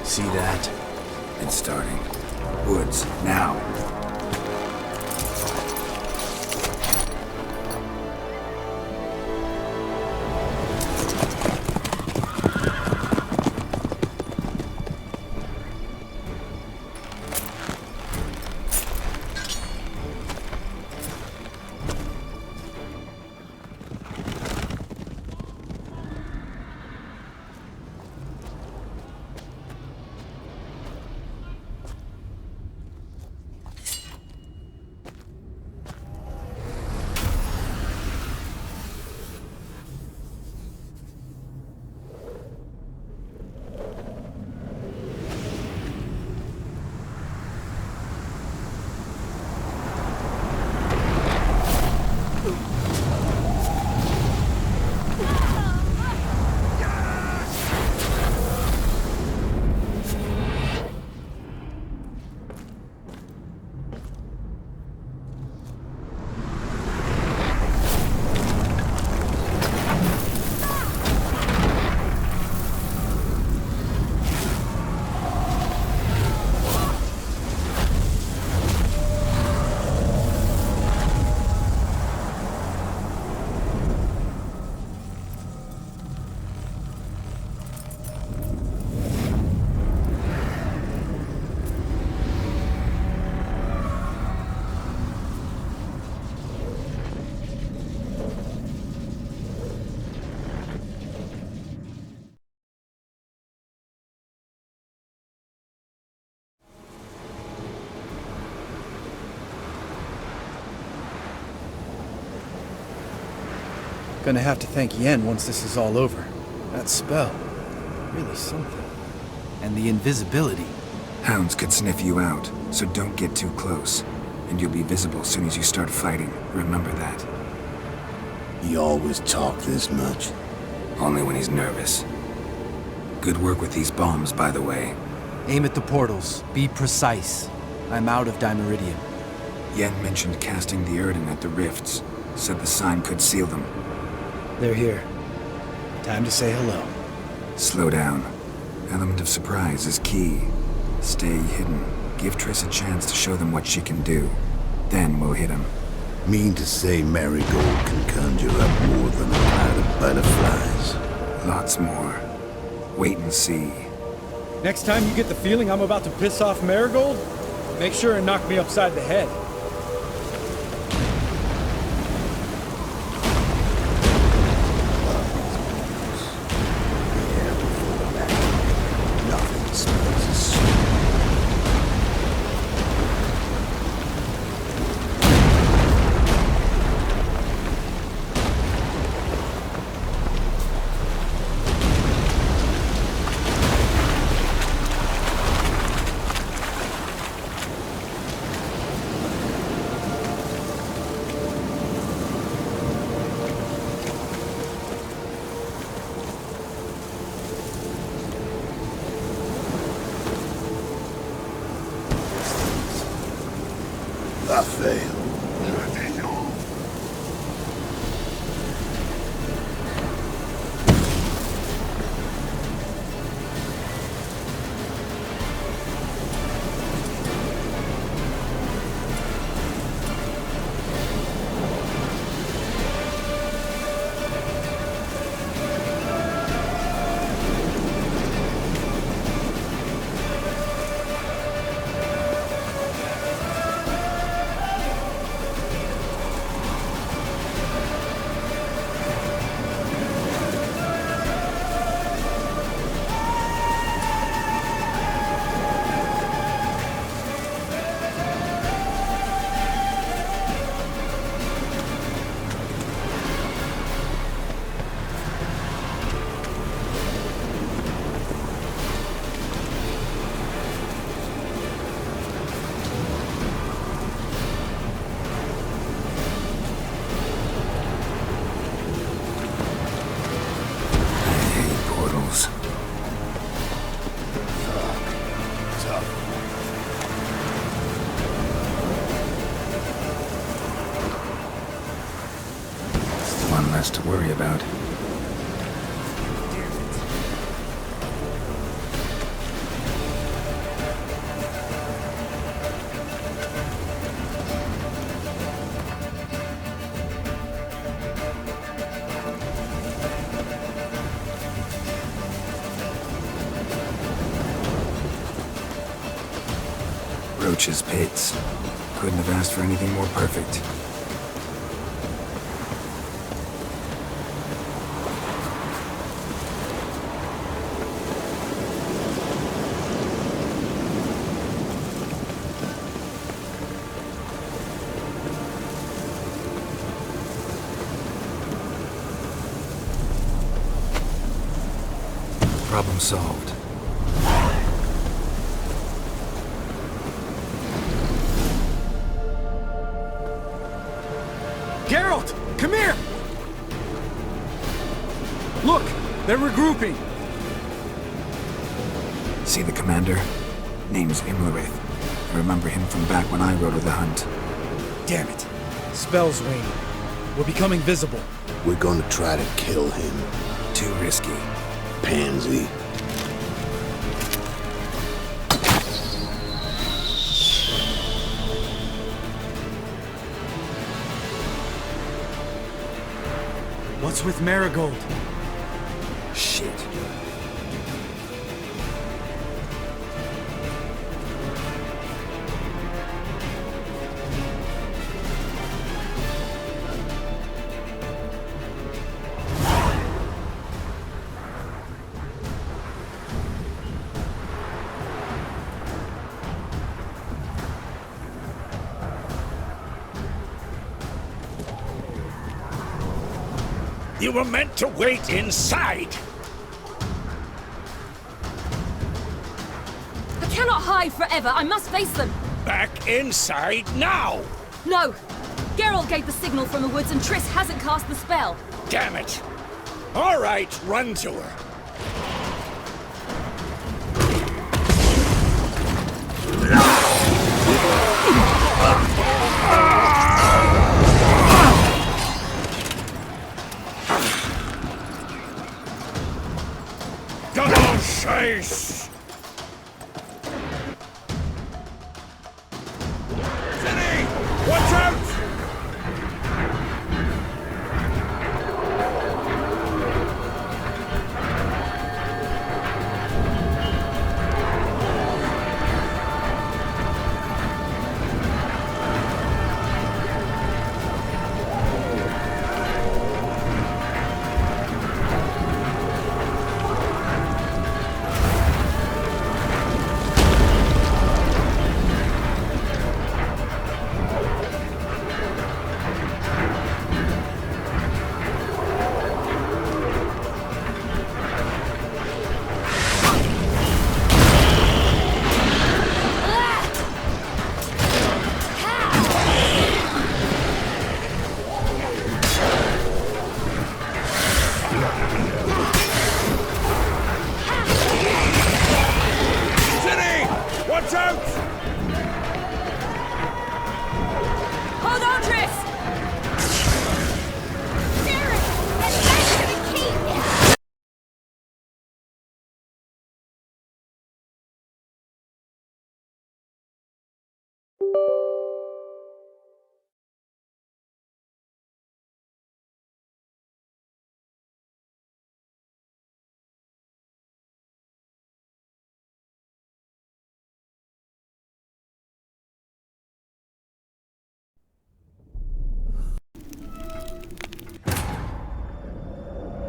Speaker 17: See that?
Speaker 5: It's starting. Woods, now.
Speaker 17: Gonna have to thank Yen once this is all over. That spell, really something. And the invisibility.
Speaker 5: Hounds could sniff you out, so don't get too close. And you'll be visible as soon as you start fighting. Remember that.
Speaker 19: He always talk this much?
Speaker 5: Only when he's nervous. Good work with these bombs, by the way.
Speaker 17: Aim at the portals. Be precise. I'm out of Dimeridium.
Speaker 5: Yen mentioned casting the Erden at the rifts. Said the sign could seal them.
Speaker 17: They're here. Time to say hello.
Speaker 5: Slow down. Element of surprise is key. Stay hidden. Give Triss a chance to show them what she can do. Then we'll hit him.
Speaker 19: Mean to say Marigold can conjure up more than a cloud of butterflies?
Speaker 5: Lots more. Wait and see.
Speaker 20: Next time you get the feeling I'm about to piss off Marigold, make sure and knock me upside the head.
Speaker 19: I failed.
Speaker 5: less to worry about. Roach's pits. Couldn't have asked for anything more perfect. Problem solved.
Speaker 20: Geralt! Come here! Look! They're regrouping!
Speaker 5: See the commander? Name's Imlerith. I remember him from back when I rode with the hunt.
Speaker 17: Damn it. Spell's waning. We're becoming visible.
Speaker 19: We're gonna try to kill him.
Speaker 5: Too risky.
Speaker 19: Pansy.
Speaker 17: What's with Marigold?
Speaker 5: Shit.
Speaker 11: You were meant to wait inside!
Speaker 12: I cannot hide forever. I must face them.
Speaker 11: Back inside now!
Speaker 12: No! Geralt gave the signal from the woods and Triss hasn't cast the spell.
Speaker 11: Damn it! All right, run to her. Chase! City! Watch out!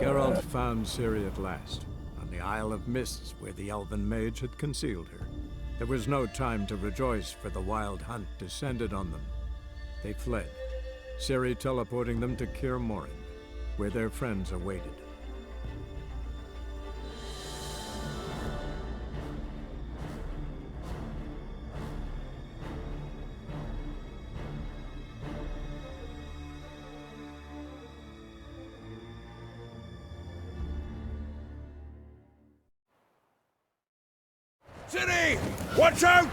Speaker 4: Geralt found Ciri at last, on the Isle of Mists where the elven mage had concealed her. There was no time to rejoice, for the wild hunt descended on them. They fled, Ciri teleporting them to Kaer Morhen, where their friends awaited.
Speaker 11: City! Watch out!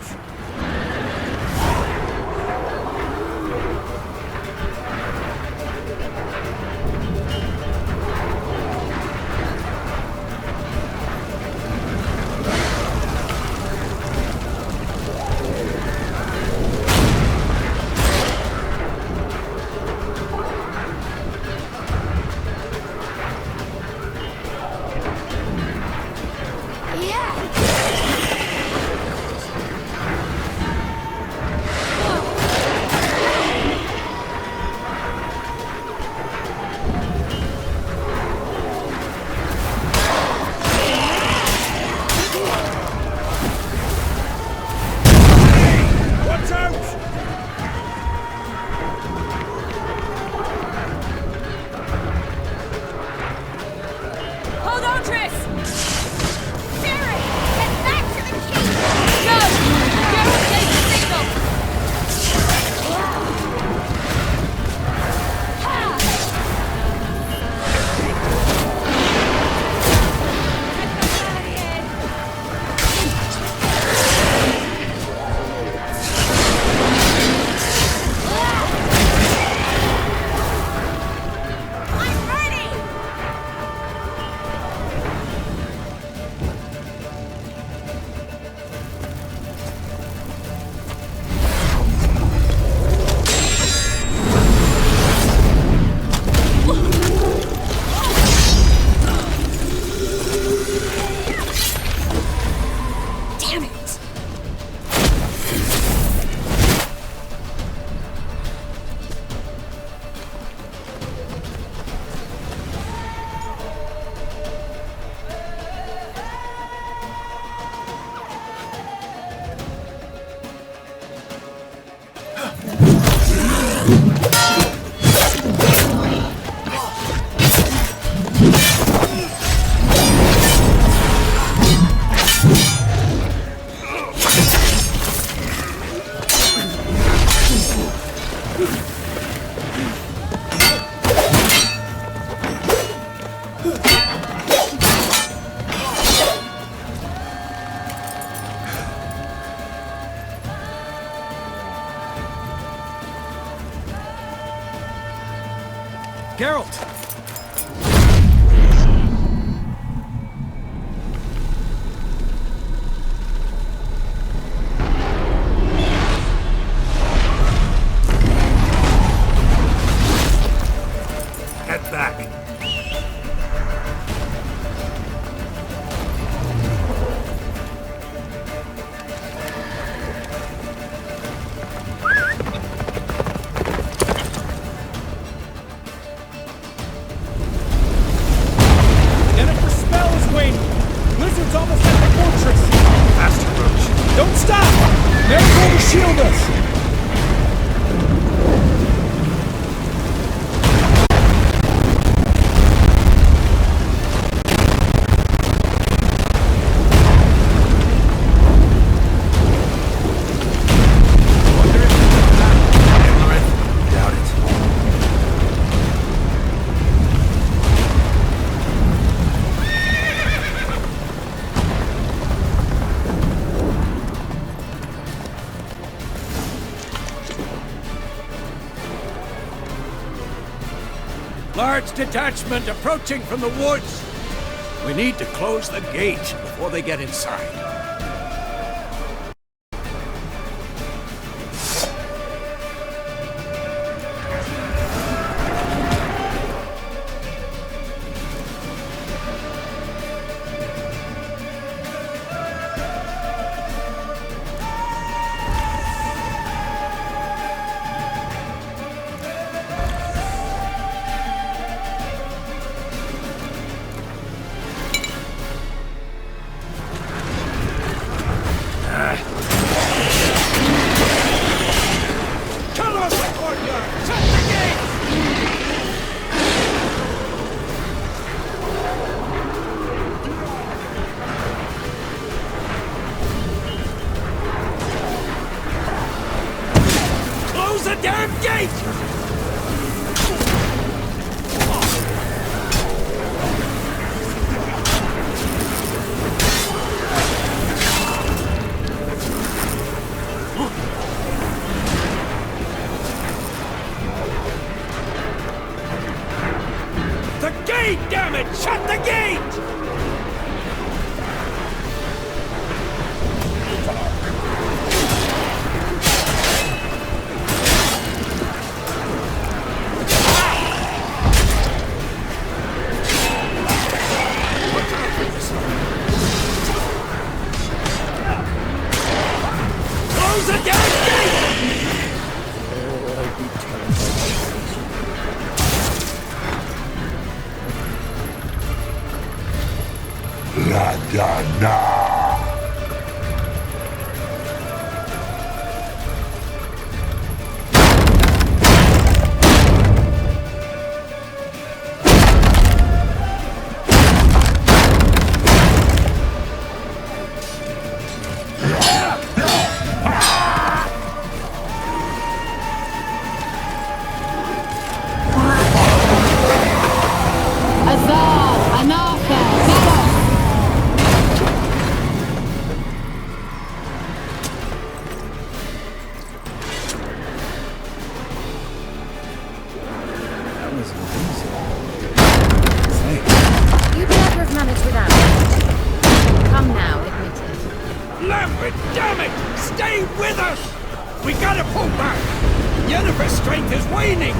Speaker 20: Geralt!
Speaker 10: Head back.
Speaker 20: Jennifer's spell is waning! Blizzard's almost at the fortress!
Speaker 10: Faster, Roach.
Speaker 20: Don't stop! Marigold will shield us!
Speaker 10: Doubt it. Large detachment approaching from the woods. We need to close the gate before they get inside. Cut off the courtyard! Shut the gate! Close the damn gate! The gate, damn it! Shut the gate! Close the damn gate!
Speaker 11: La Dana!
Speaker 12: You'd never have managed without me. Come now, admit it.
Speaker 10: Lambert, damn it! Stay with us! We gotta pull back! Yennefer's strength is waning!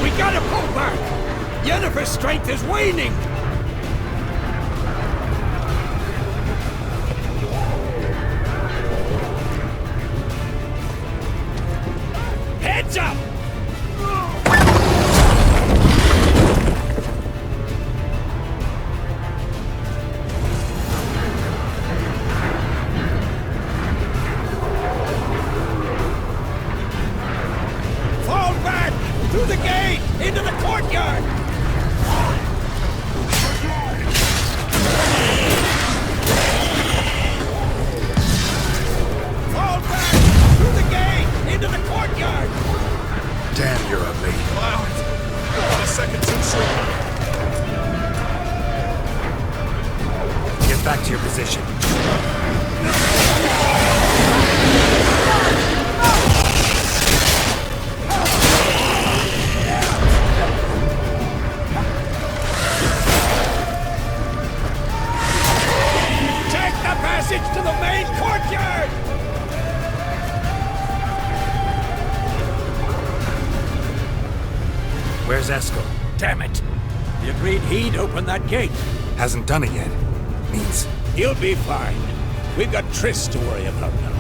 Speaker 10: We gotta pull back! Yennefer's strength is waning! Heads up! Fall back! Through the gate! Into the courtyard! Fall back! Through the gate! Into the courtyard!
Speaker 16: Damn, you're ugly. Wow. A second too soon.
Speaker 10: Get back to your position.
Speaker 11: Where's Eskel?
Speaker 10: Damn it! He agreed he'd open that gate.
Speaker 5: Hasn't done it yet. Means
Speaker 10: He'll be fine. We've got Triss to worry about now.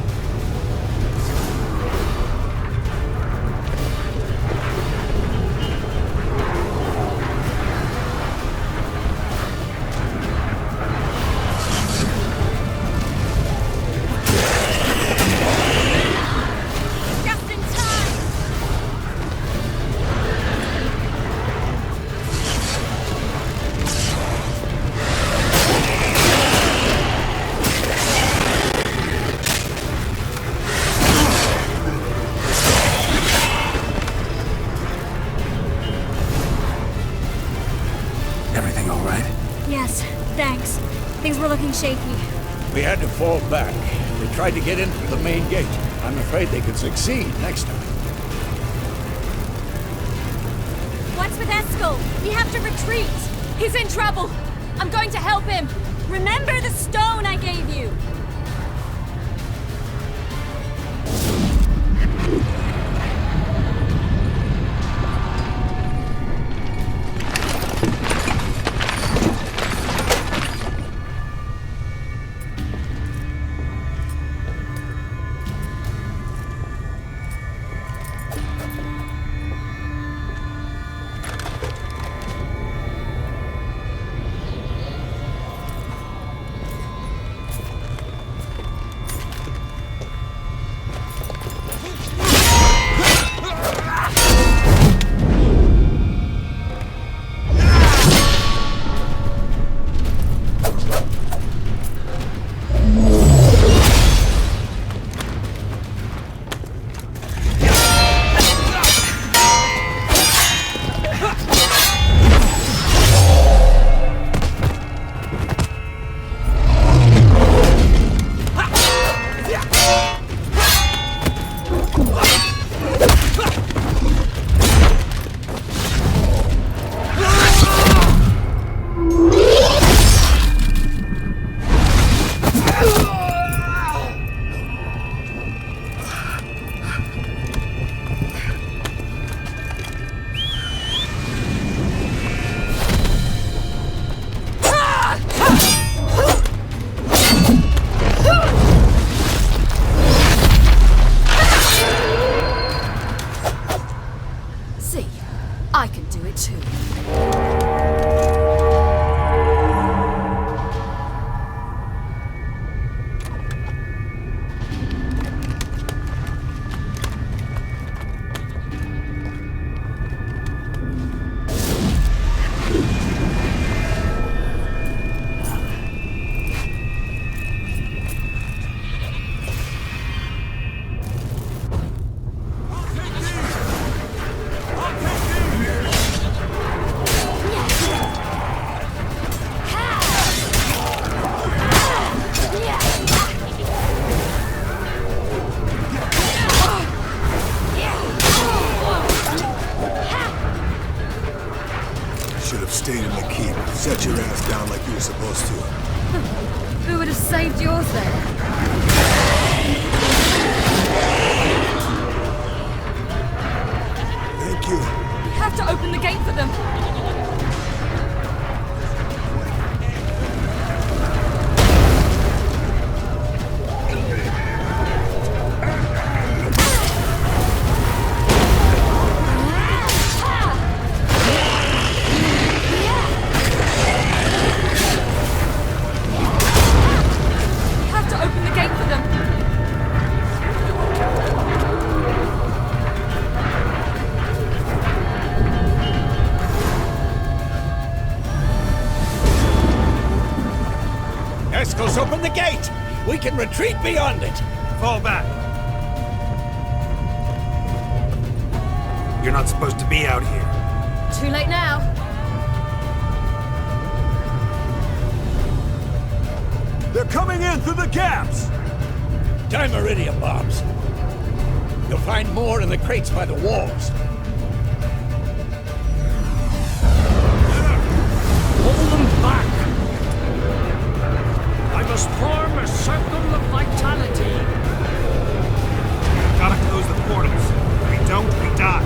Speaker 5: everything all right?
Speaker 2: Yes, thanks. Things were looking shaky.
Speaker 10: We had to fall back. They tried to get in through the main gate. I'm afraid they could succeed next time.
Speaker 21: What's with Eskel? We have to retreat. He's in trouble. I'm going to help him. Remember the stone I gave you.
Speaker 12: I can do it too.
Speaker 19: Should have stayed in the keep. Set your ass down like you were supposed to.
Speaker 12: Who would have saved yours then?
Speaker 19: Thank you.
Speaker 21: We have to open the gate for them.
Speaker 10: Eskel's open the gate! We can retreat beyond it!
Speaker 11: Fall back. You're not supposed to be out here.
Speaker 12: Too late now.
Speaker 11: They're coming in through the gaps!
Speaker 10: Dimeridium bombs. You'll find more in the crates by the walls.
Speaker 22: Hold them back! I must form a circle of vitality.
Speaker 11: Gotta close the portals. If we don't, we die.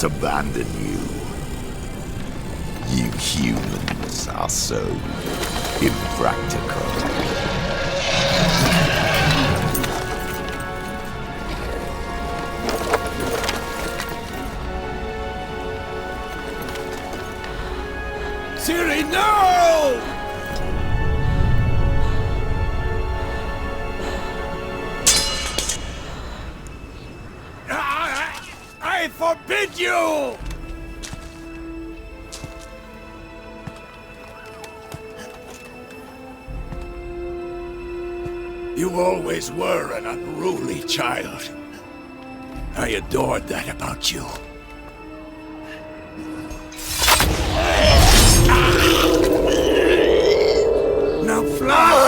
Speaker 8: abandon you. You humans are so impractical.
Speaker 11: Siri, no! I forbid you! You always were an unruly child. I adored that about you. Now fly!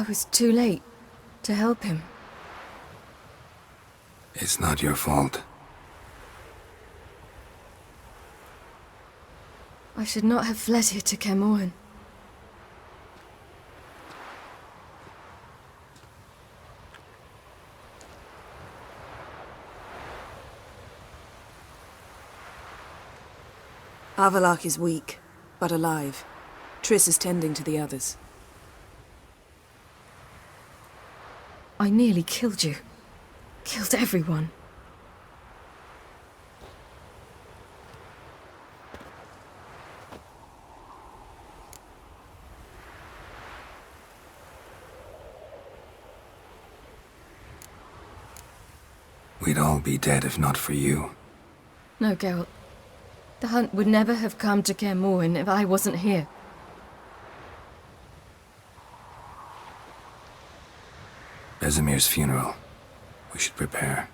Speaker 12: I was too late to help him.
Speaker 5: It's not your fault.
Speaker 12: I should not have fled here to Kermoran.
Speaker 14: Avalak is weak, but alive. Triss is tending to the others.
Speaker 12: I nearly killed you. Killed everyone.
Speaker 5: We'd all be dead if not for you.
Speaker 12: No, Geralt. The hunt would never have come to Kermoran if I wasn't here.
Speaker 5: Vesemir's funeral. We should prepare.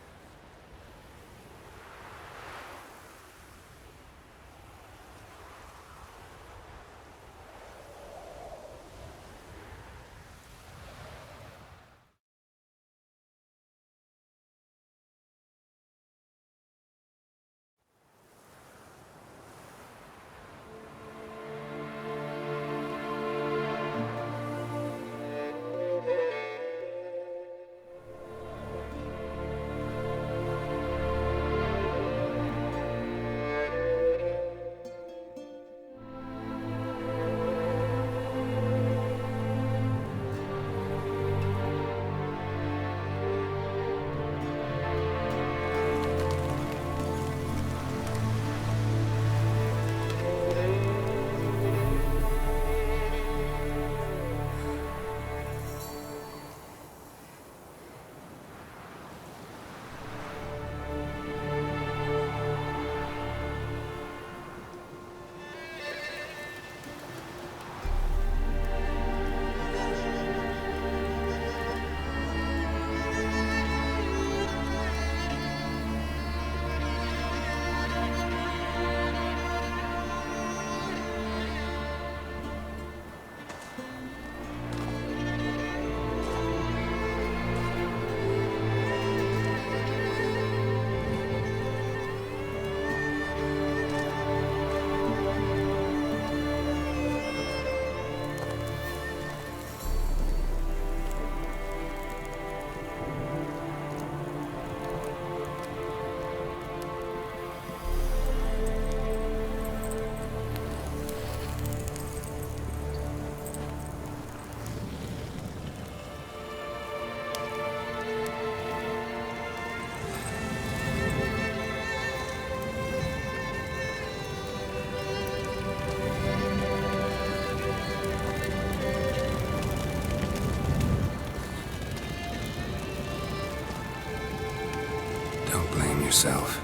Speaker 5: Don't blame yourself.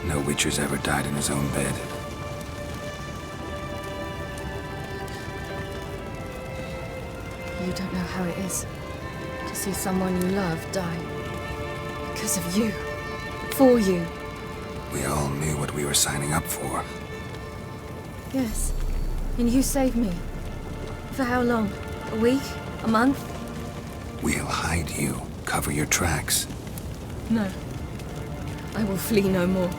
Speaker 5: No Witcher's ever died in his own bed.
Speaker 12: You don't know how it is to see someone you love die. Because of you. For you.
Speaker 5: We all knew what we were signing up for.
Speaker 12: Yes. And you saved me. For how long? A week? A month?
Speaker 5: We'll hide you. Cover your tracks.
Speaker 12: No. I will flee no more.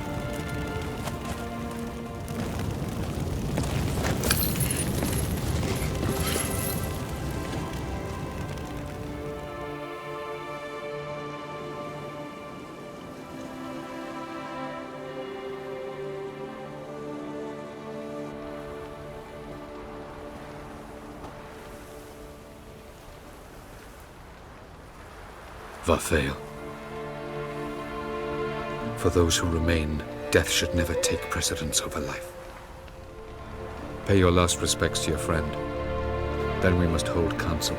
Speaker 11: Vathael. For those who remain, death should never take precedence over life. Pay your last respects to your friend. Then we must hold council.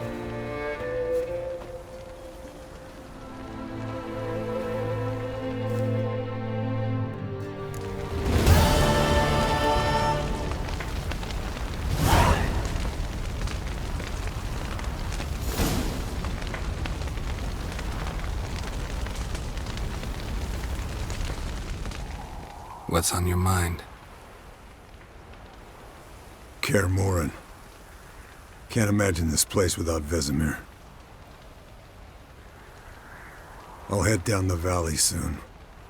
Speaker 5: What's on your mind?
Speaker 19: Kermoran. Can't imagine this place without Vesemir. I'll head down the valley soon,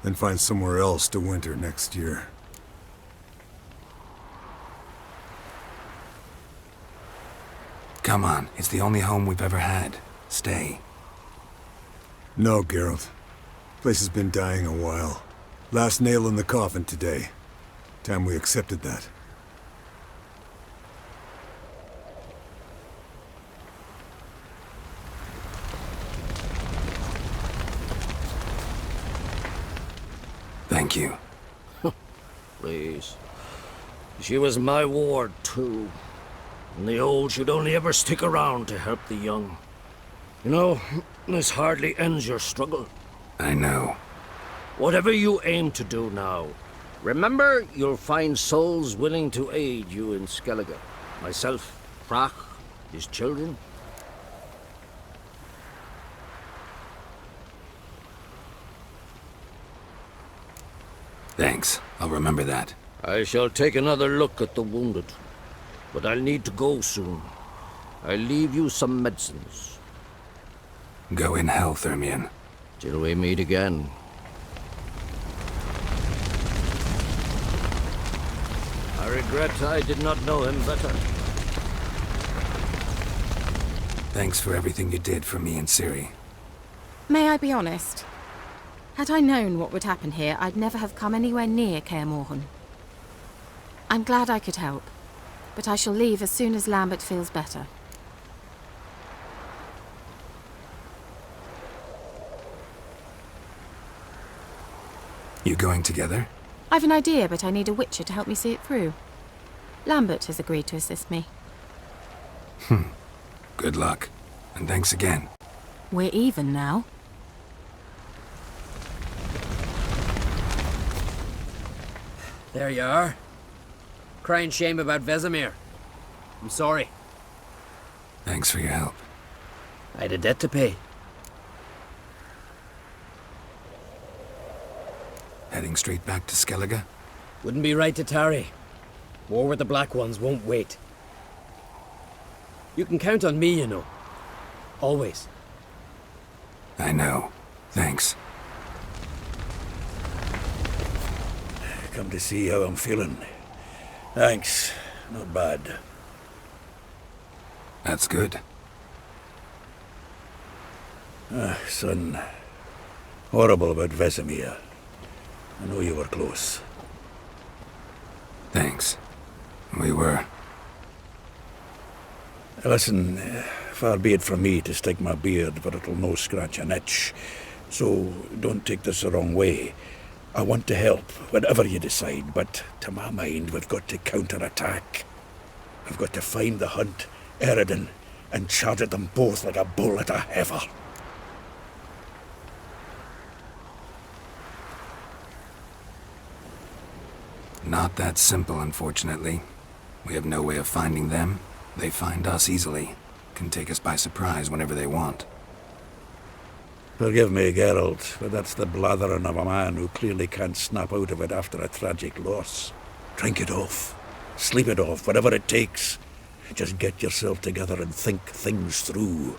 Speaker 19: then find somewhere else to winter next year.
Speaker 5: Come on, it's the only home we've ever had. Stay.
Speaker 19: No, Geralt. Place has been dying a while. Last nail in the coffin today. Time we accepted that.
Speaker 5: Thank you.
Speaker 15: Please. She was my ward, too. And the old should only ever stick around to help the young. You know, this hardly ends your struggle.
Speaker 5: I know.
Speaker 15: Whatever you aim to do now, remember you'll find souls willing to aid you in Skellige. Myself, Frach, his children.
Speaker 5: Thanks. I'll remember that.
Speaker 15: I shall take another look at the wounded. But I'll need to go soon. I'll leave you some medicines.
Speaker 5: Go in health, Ermion.
Speaker 15: Till we meet again. I regret I did not know him better.
Speaker 5: Thanks for everything you did for me and Ciri.
Speaker 7: May I be honest? Had I known what would happen here, I'd never have come anywhere near Kaer Morhen. I'm glad I could help, but I shall leave as soon as Lambert feels better.
Speaker 5: You going together?
Speaker 7: I've an idea, but I need a witcher to help me see it through. Lambert has agreed to assist me.
Speaker 5: Good luck. And thanks again.
Speaker 7: We're even now.
Speaker 9: There you are. Crying shame about Vesemir. I'm sorry.
Speaker 5: Thanks for your help.
Speaker 9: I had a debt to pay.
Speaker 5: Heading straight back to Skellige?
Speaker 9: Wouldn't be right to tarry. War with the Black Ones won't wait. You can count on me, you know. Always.
Speaker 5: I know. Thanks.
Speaker 11: Come to see how I'm feeling. Thanks. Not bad.
Speaker 5: That's good.
Speaker 11: Son. Horrible about Vesemir. I know you were close.
Speaker 5: Thanks. We were.
Speaker 11: Listen, far be it from me to stick my beard, but it'll no scratch an itch. So don't take this the wrong way. I want to help, whatever you decide, but to my mind, we've got to counterattack. I've got to find the hunt, Eredin, and charge at them both like a bull at a heifer.
Speaker 5: Not that simple, unfortunately. We have no way of finding them. They find us easily. Can take us by surprise whenever they want.
Speaker 11: Forgive me, Geralt, but that's the blathering of a man who clearly can't snap out of it after a tragic loss. Drink it off. Sleep it off, whatever it takes. Just get yourself together and think things through.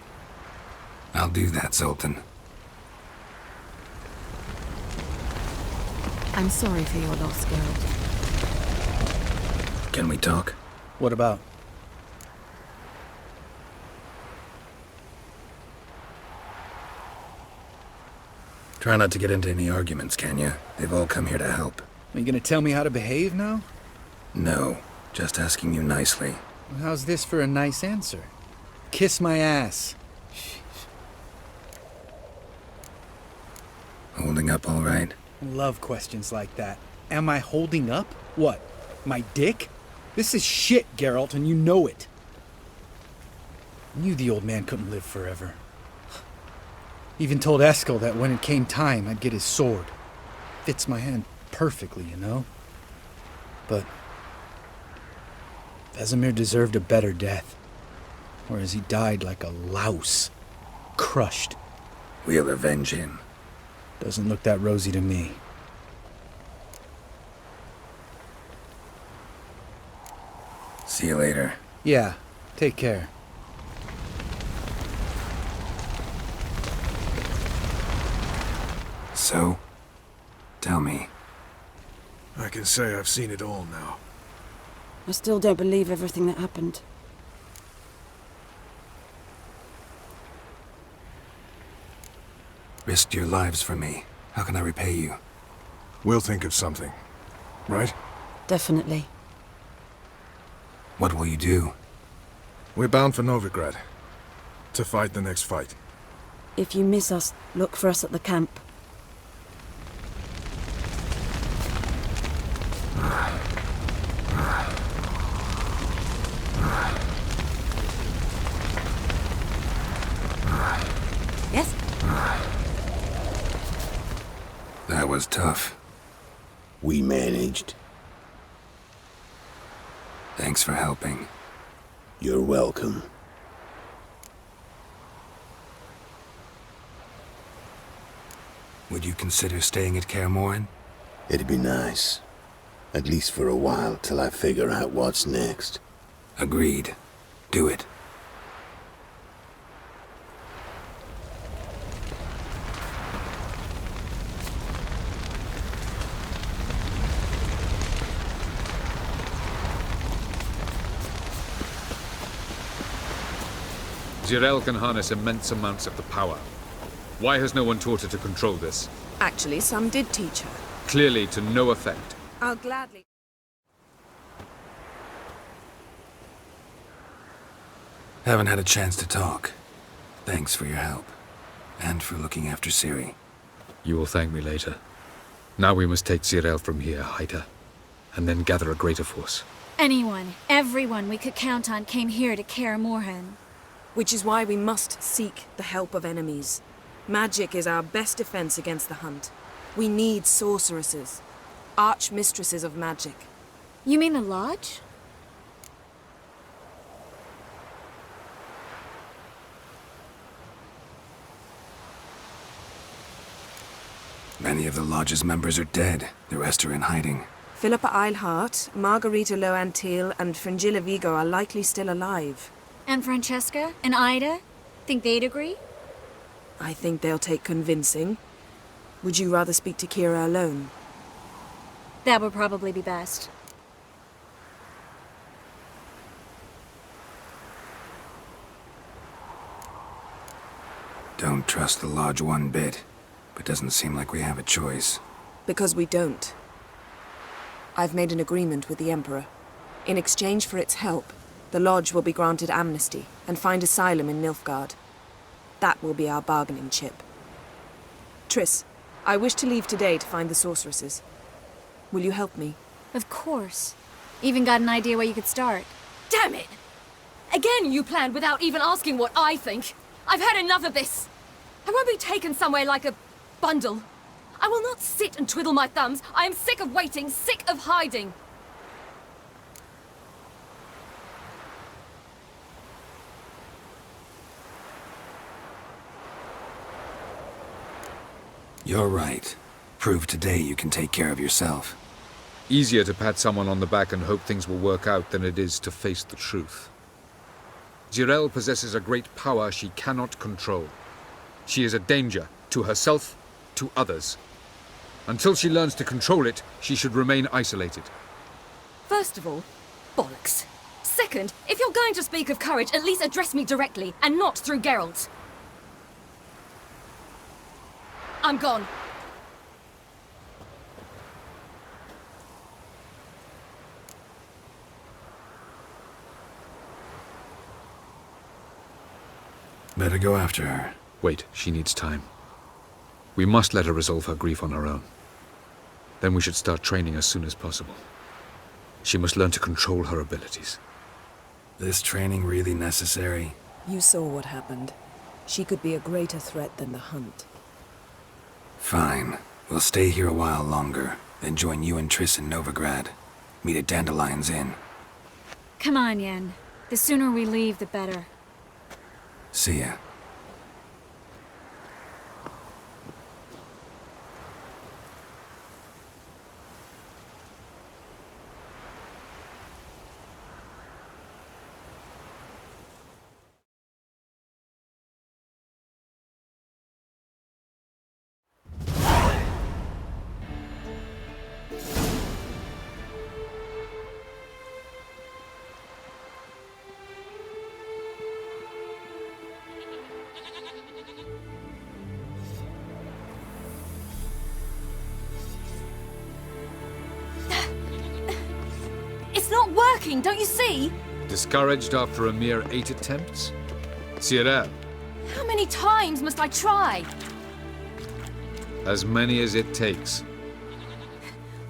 Speaker 5: I'll do that, Zoltan.
Speaker 7: I'm sorry for your loss, Geralt.
Speaker 5: Can we talk?
Speaker 17: What about?
Speaker 5: Try not to get into any arguments, can you? They've all come here to help.
Speaker 17: Are you gonna tell me how to behave now?
Speaker 5: No, just asking you nicely.
Speaker 17: Well, how's this for a nice answer? Kiss my ass.
Speaker 5: Holding up all right?
Speaker 17: I love questions like that. Am I holding up? What? My dick? This is shit, Geralt, and you know it. I knew the old man couldn't live forever. Even told Eskel that when it came time, I'd get his sword. Fits my hand perfectly, you know? But Vesemir deserved a better death. Whereas he died like a louse. Crushed.
Speaker 5: We'll avenge him.
Speaker 17: Doesn't look that rosy to me.
Speaker 5: See you later.
Speaker 17: Yeah, take care.
Speaker 5: So? Tell me.
Speaker 16: I can say I've seen it all now.
Speaker 18: I still don't believe everything that happened.
Speaker 5: Risked your lives for me. How can I repay you?
Speaker 16: We'll think of something. Right?
Speaker 18: Definitely.
Speaker 5: What will you do?
Speaker 16: We're bound for Novigrad. To fight the next fight.
Speaker 18: If you miss us, look for us at the camp. Yes?
Speaker 5: That was tough.
Speaker 19: We managed.
Speaker 5: Thanks for helping.
Speaker 19: You're welcome.
Speaker 5: Would you consider staying at Kaer Morhen?
Speaker 19: It'd be nice. At least for a while, till I figure out what's next.
Speaker 5: Agreed. Do it.
Speaker 3: Zirael can harness immense amounts of the power. Why has no one taught her to control this?
Speaker 14: Actually, some did teach her.
Speaker 3: Clearly to no effect.
Speaker 14: I'll gladly...
Speaker 5: Haven't had a chance to talk. Thanks for your help. And for looking after Ciri.
Speaker 3: You will thank me later. Now we must take Zirael from here, hide her, and then gather a greater force.
Speaker 2: Anyone, everyone we could count on came here to Kaer Morhen.
Speaker 14: Which is why we must seek the help of enemies. Magic is our best defense against the hunt. We need sorceresses. Archmistresses of magic.
Speaker 2: You mean the Lodge?
Speaker 5: Many of the Lodge's members are dead. The rest are in hiding.
Speaker 14: Philippa Eilhart, Margarita Loantil, and Fringilla Vigo are likely still alive.
Speaker 2: And Francesca? And Ida? Think they'd agree?
Speaker 14: I think they'll take convincing. Would you rather speak to Kira alone?
Speaker 2: That would probably be best.
Speaker 5: Don't trust the Lodge one bit, but doesn't seem like we have a choice.
Speaker 14: Because we don't. I've made an agreement with the Emperor. In exchange for its help, the Lodge will be granted amnesty and find asylum in Nilfgaard. That will be our bargaining chip. Triss, I wish to leave today to find the sorceresses. Will you help me?
Speaker 2: Of course. Even got an idea where you could start.
Speaker 21: Damn it! Again you planned without even asking what I think. I've had enough of this. I won't be taken somewhere like a bundle. I will not sit and twiddle my thumbs. I am sick of waiting, sick of hiding.
Speaker 5: You're right. Prove today you can take care of yourself.
Speaker 3: Easier to pat someone on the back and hope things will work out than it is to face the truth. Zirael possesses a great power she cannot control. She is a danger to herself, to others. Until she learns to control it, she should remain isolated.
Speaker 21: First of all, bollocks. Second, if you're going to speak of courage, at least address me directly, and not through Geralt. I'm gone.
Speaker 5: Better go after her.
Speaker 3: Wait, she needs time. We must let her resolve her grief on her own. Then we should start training as soon as possible. She must learn to control her abilities.
Speaker 5: This training really necessary?
Speaker 14: You saw what happened. She could be a greater threat than the hunt.
Speaker 5: Fine. We'll stay here a while longer, then join you and Triss in Novigrad. Meet at Dandelion's Inn.
Speaker 2: Come on, Yen. The sooner we leave, the better.
Speaker 5: See ya.
Speaker 21: working, don't you see?
Speaker 3: Discouraged after a mere 8 attempts? Cyril,
Speaker 21: How many times must I try?
Speaker 3: as many as it takes.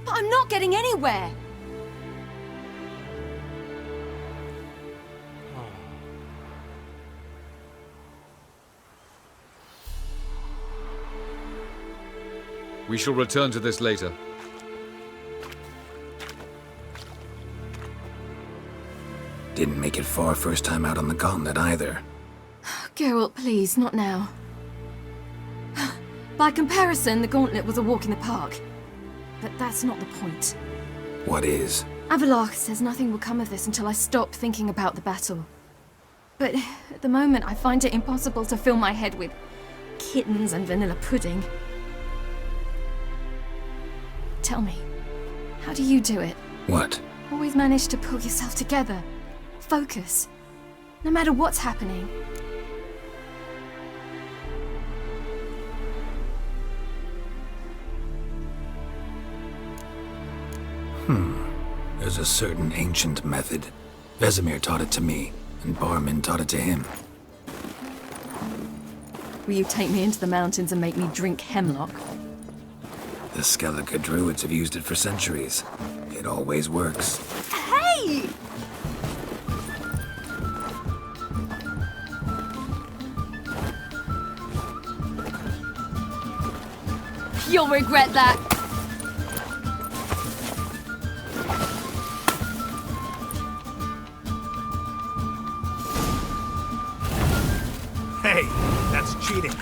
Speaker 21: But I'm not getting anywhere.
Speaker 3: We shall return to this later.
Speaker 5: Didn't make it far first time out on the gauntlet either.
Speaker 21: Geralt, please, not now. By comparison, the gauntlet was a walk in the park. But that's not the point.
Speaker 5: What is?
Speaker 21: Avallac'h says nothing will come of this until I stop thinking about the battle. But at the moment, I find it impossible to fill my head with kittens and vanilla pudding. Tell me, how do you do it?
Speaker 5: What?
Speaker 21: Always manage to pull yourself together. Focus. No matter what's happening.
Speaker 5: There's a certain ancient method. Vesemir taught it to me, and Barman taught it to him.
Speaker 21: Will you take me into the mountains and make me drink hemlock?
Speaker 5: The Skellige druids have used it for centuries. It always works.
Speaker 21: Hey! You'll regret that.
Speaker 11: Hey, that's cheating.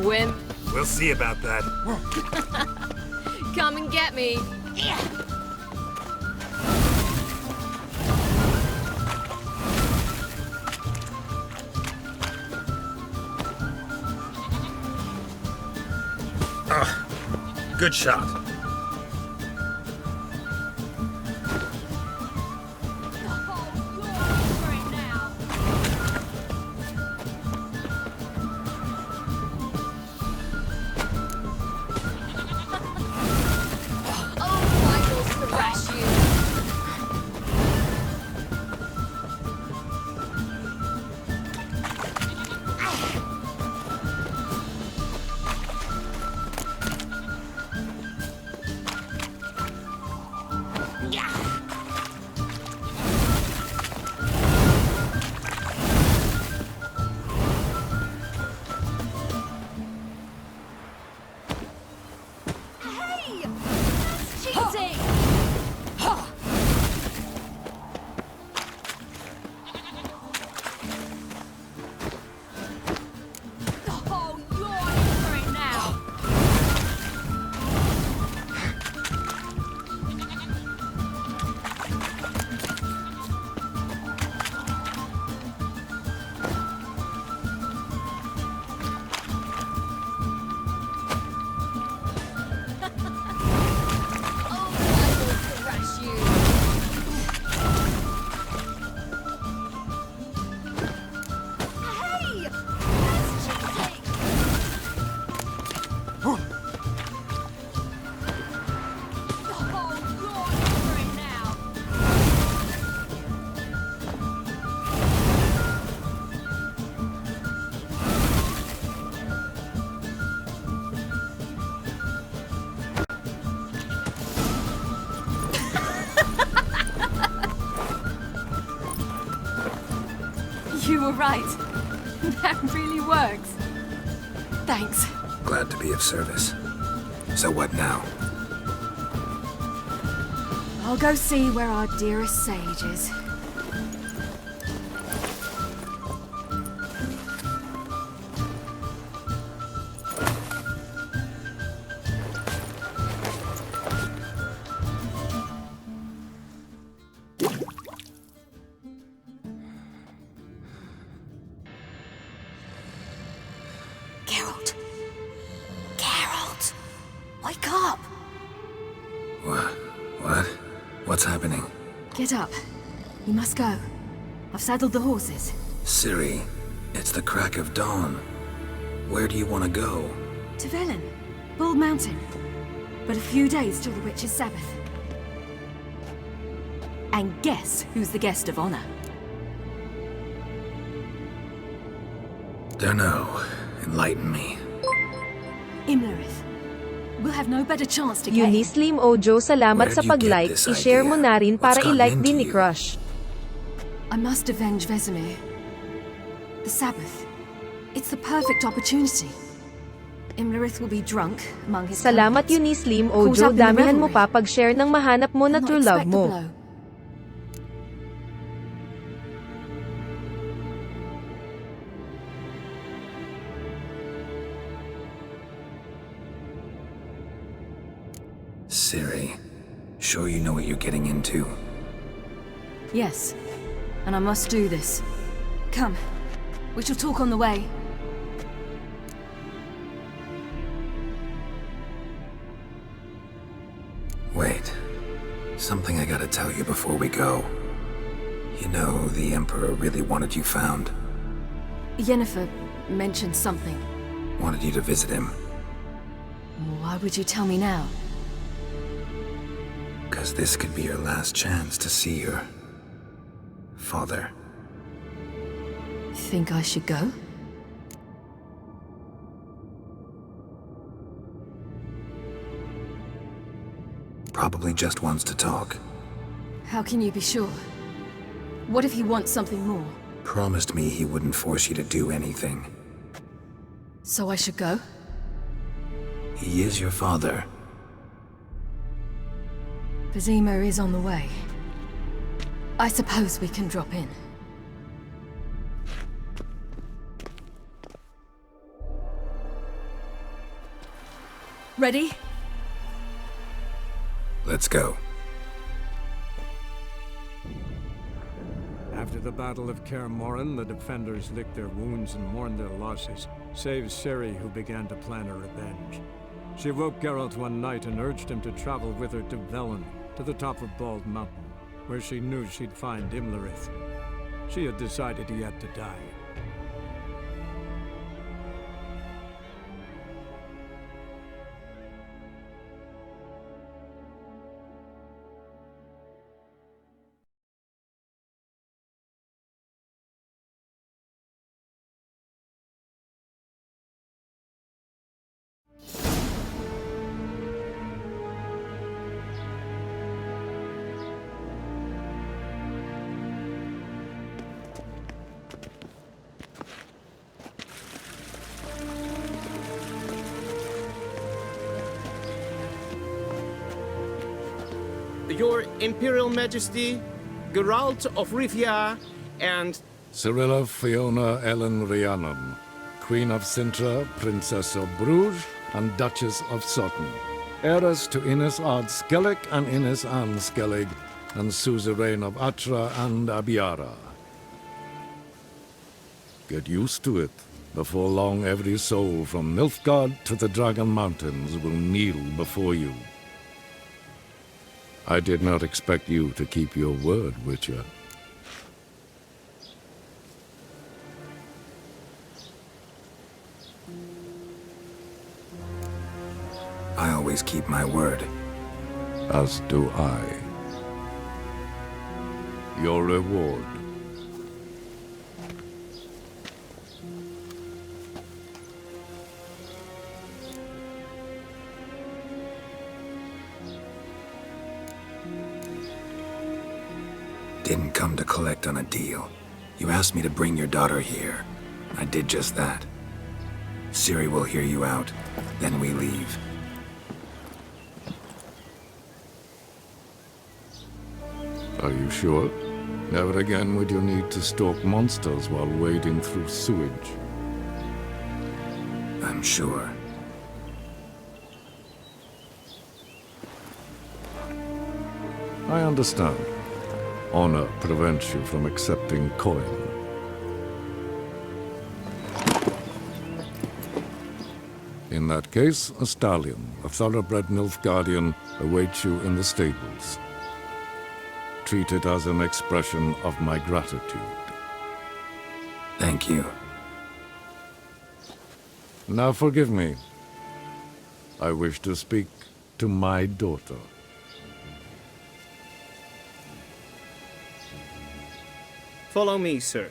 Speaker 21: Wimp.
Speaker 11: We'll see about that.
Speaker 21: Come and get me.
Speaker 11: Good shot.
Speaker 21: You were right. That really works. Thanks.
Speaker 5: Glad to be of service. So what now?
Speaker 21: I'll go see where our dearest sage is. Geralt. Geralt! Wake up!
Speaker 5: What? What's happening?
Speaker 21: Get up. You must go. I've saddled the horses.
Speaker 5: Ciri, it's the crack of dawn. Where do you want to go?
Speaker 21: To Velen. Bald Mountain. But a few days till the Witch's Sabbath. And guess who's the guest of honor?
Speaker 5: Dunno. Enlighten me.
Speaker 21: Imlerith. We'll have no better chance to get him.
Speaker 6: Unislim Ojo, salamat
Speaker 5: Where
Speaker 6: sa
Speaker 5: did you get
Speaker 6: pag-like.
Speaker 5: this
Speaker 6: I-share mo
Speaker 5: idea?
Speaker 6: na rin para
Speaker 5: What's gotten
Speaker 6: i-like
Speaker 5: into
Speaker 6: din ni
Speaker 5: you?
Speaker 6: Crush.
Speaker 21: I must avenge Vesemir. The Sabbath. It's the perfect opportunity. Imlerith will be drunk among his
Speaker 6: Salamat
Speaker 21: comrades,
Speaker 6: Unislim
Speaker 21: caught
Speaker 6: Ojo,
Speaker 21: up in the
Speaker 6: damihan mo
Speaker 21: revelry.
Speaker 6: pa pag-share ng mahanap mo na
Speaker 21: Not
Speaker 6: true love
Speaker 21: expect a
Speaker 6: mo.
Speaker 21: blow.
Speaker 5: Ciri, sure you know what you're getting into?
Speaker 12: Yes, and I must do this. Come, we shall talk on the way.
Speaker 5: Wait. Something I gotta tell you before we go. You know, the Emperor really wanted you found.
Speaker 12: Yennefer mentioned something.
Speaker 5: Wanted you to visit him.
Speaker 12: Why would you tell me now?
Speaker 5: Because this could be your last chance to see your father.
Speaker 12: Think I should go?
Speaker 5: Probably just wants to talk.
Speaker 12: How can you be sure? What if he wants something more?
Speaker 5: Promised me he wouldn't force you to do anything.
Speaker 12: So I should go?
Speaker 5: He is your father.
Speaker 12: Vesemir is on the way. I suppose we can drop in. Ready?
Speaker 5: Let's go.
Speaker 4: After the Battle of Kaer Morhen, the defenders licked their wounds and mourned their losses, save Ciri, who began to plan a revenge. She woke Geralt one night and urged him to travel with her to Velen, to the top of Bald Mountain, where she knew she'd find Imlerith. She had decided he had to die.
Speaker 13: Your Imperial Majesty, Geralt of Rivia, and
Speaker 23: Cirilla Fiona Ellen Rhiannon, Queen of Sintra, Princess of Bruges, and Duchess of Sutton, heiress to Innes Ard Skellig and Innes Anne Skellig, and suzerain of Atra and Abiara. Get used to it. Before long, every soul from Nilfgaard to the Dragon Mountains will kneel before you. I did not expect you to keep your word, Witcher.
Speaker 5: I always keep my word.
Speaker 23: As do I. Your reward.
Speaker 5: Didn't come to collect on a deal. You asked me to bring your daughter here. I did just that. Ciri will hear you out, then we leave.
Speaker 23: Are you sure? Never again would you need to stalk monsters while wading through sewage.
Speaker 5: I'm sure.
Speaker 23: I understand. Honor prevents you from accepting coin. In that case, a stallion, a thoroughbred Nilfgaardian, awaits you in the stables. Treat it as an expression of my gratitude.
Speaker 5: Thank you.
Speaker 23: Now forgive me. I wish to speak to my daughter.
Speaker 13: Follow me, sir.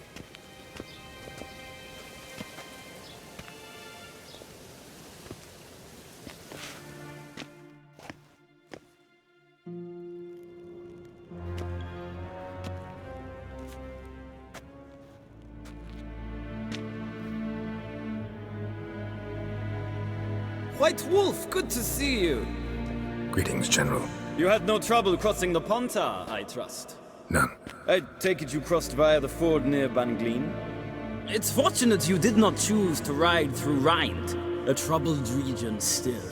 Speaker 1: White Wolf, good to see you.
Speaker 5: Greetings, General.
Speaker 1: You had no trouble crossing the Pontar, I trust.
Speaker 5: None.
Speaker 1: I take it you crossed via the ford near Banglin? It's fortunate you did not choose to ride through Rind, a troubled region still.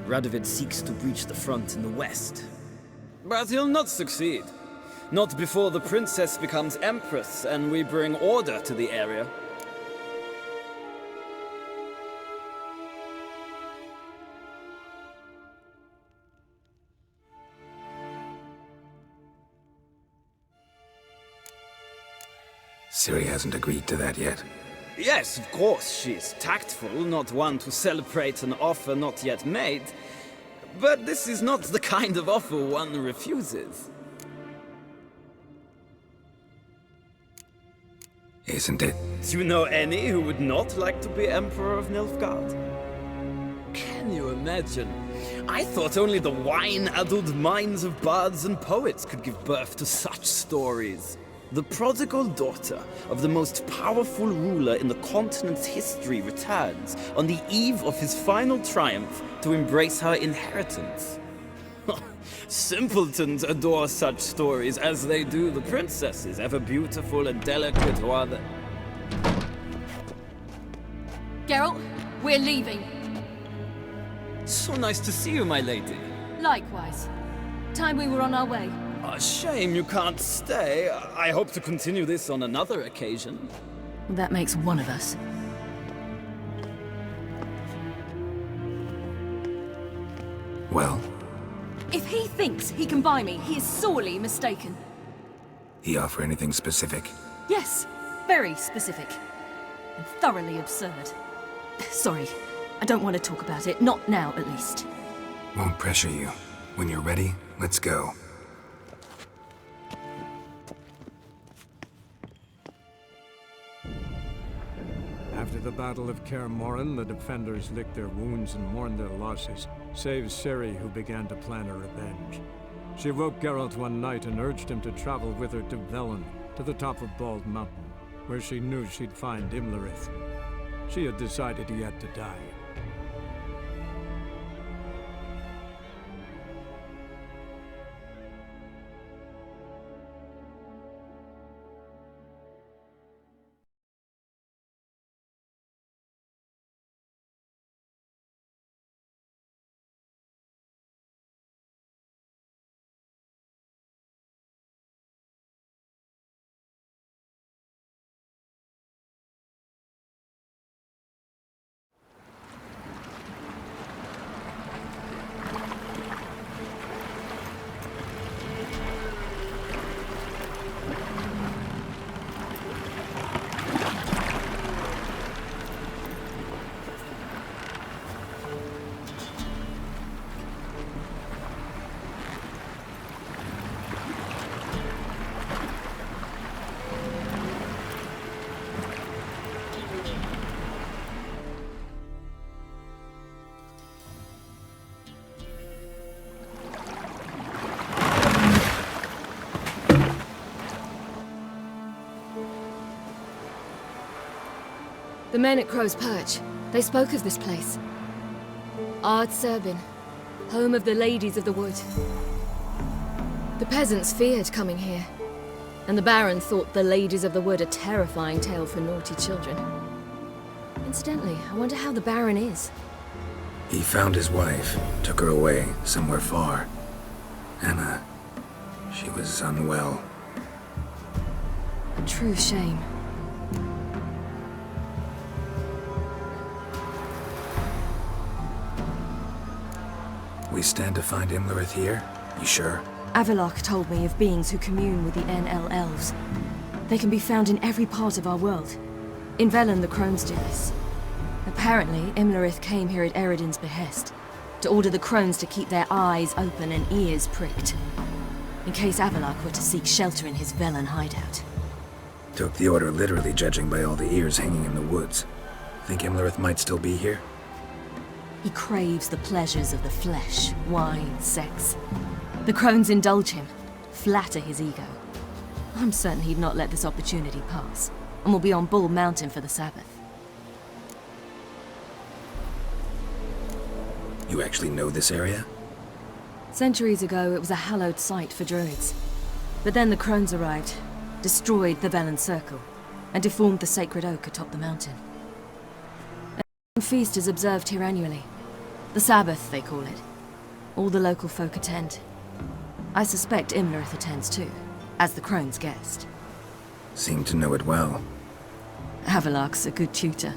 Speaker 1: Radovid seeks to breach the front in the west. But he'll not succeed. Not before the princess becomes empress and we bring order to the area.
Speaker 5: Ciri hasn't agreed to that yet.
Speaker 1: Yes, of course, she's tactful, not one to celebrate an offer not yet made. But this is not the kind of offer one refuses.
Speaker 5: Isn't it?
Speaker 1: Do you know any who would not like to be Emperor of Nilfgaard? Can you imagine? I thought only the wine-addled minds of bards and poets could give birth to such stories. The prodigal daughter of the most powerful ruler in the continent's history returns on the eve of his final triumph to embrace her inheritance. Simpletons adore such stories as they do the princesses, ever beautiful and delicate who are the...
Speaker 21: Geralt, we're leaving.
Speaker 1: So nice to see you, my lady.
Speaker 21: Likewise. Time we were on our way.
Speaker 1: A shame you can't stay. I hope to continue this on another occasion.
Speaker 21: That makes one of us.
Speaker 5: Well?
Speaker 21: If he thinks he can buy me, he is sorely mistaken.
Speaker 5: He offer anything specific?
Speaker 21: Yes, very specific. And thoroughly absurd. Sorry, I don't want to talk about it. Not now, at least.
Speaker 5: Won't pressure you. When you're ready, let's go.
Speaker 4: After the Battle of Kaer Morhen, the defenders licked their wounds and mourned their losses, save Ciri, who began to plan a revenge. She woke Geralt one night and urged him to travel with her to Velen, to the top of Bald Mountain, where she knew she'd find Imlerith. She had decided he had to die.
Speaker 21: The men at Crow's Perch, they spoke of this place. Ard Serbin, home of the Ladies of the Wood. The peasants feared coming here, and the Baron thought the Ladies of the Wood a terrifying tale for naughty children. Incidentally, I wonder how the Baron is.
Speaker 5: He found his wife, took her away, somewhere far. Anna, she was unwell.
Speaker 21: A true shame.
Speaker 5: We stand to find Imlerith here? You sure?
Speaker 12: Avalok told me of beings who commune with the NL elves. They can be found in every part of our world. In Velen, the crones do this. Apparently, Imlerith came here at Eredin's behest, to order the crones to keep their eyes open and ears pricked, in case Avalok were to seek shelter in his Velen hideout.
Speaker 5: Took the order literally, judging by all the ears hanging in the woods. Think Imlerith might still be here?
Speaker 21: He craves the pleasures of the flesh, wine, sex. The crones indulge him, flatter his ego. I'm certain he'd not let this opportunity pass, and will be on Bull Mountain for the Sabbath.
Speaker 5: You actually know this area?
Speaker 21: Centuries ago, it was a hallowed site for druids. But then the crones arrived, destroyed the Velen Circle, and deformed the sacred oak atop the mountain. A feast is observed here annually. The Sabbath, they call it. All the local folk attend. I suspect Imlerith attends too, as the crone's guest.
Speaker 5: Seem to know it well.
Speaker 21: Havelark's a good tutor.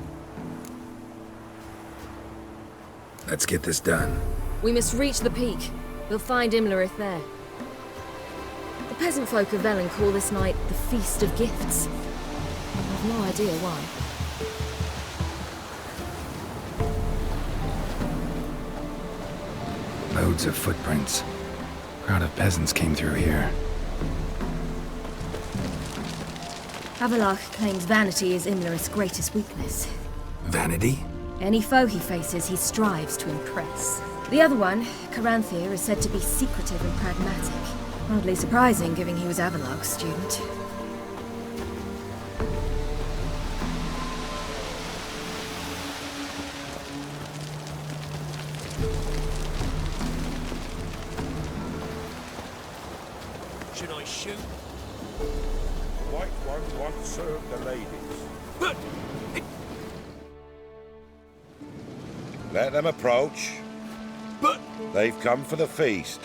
Speaker 5: Let's get this done.
Speaker 21: We must reach the peak. We'll find Imlerith there. The peasant folk of Velen call this night the Feast of Gifts. I've no idea why.
Speaker 5: Loads of footprints. Crowd of peasants came through here.
Speaker 21: Havelark claims vanity is Imlerith's greatest weakness.
Speaker 5: Vanity?
Speaker 21: Any foe he faces, he strives to impress. The other one, Caranthir, is said to be secretive and pragmatic. Hardly surprising, given he was Havelark's student.
Speaker 10: Should I shoot? White one wants serve the ladies. Let them approach. But they've come for the feast.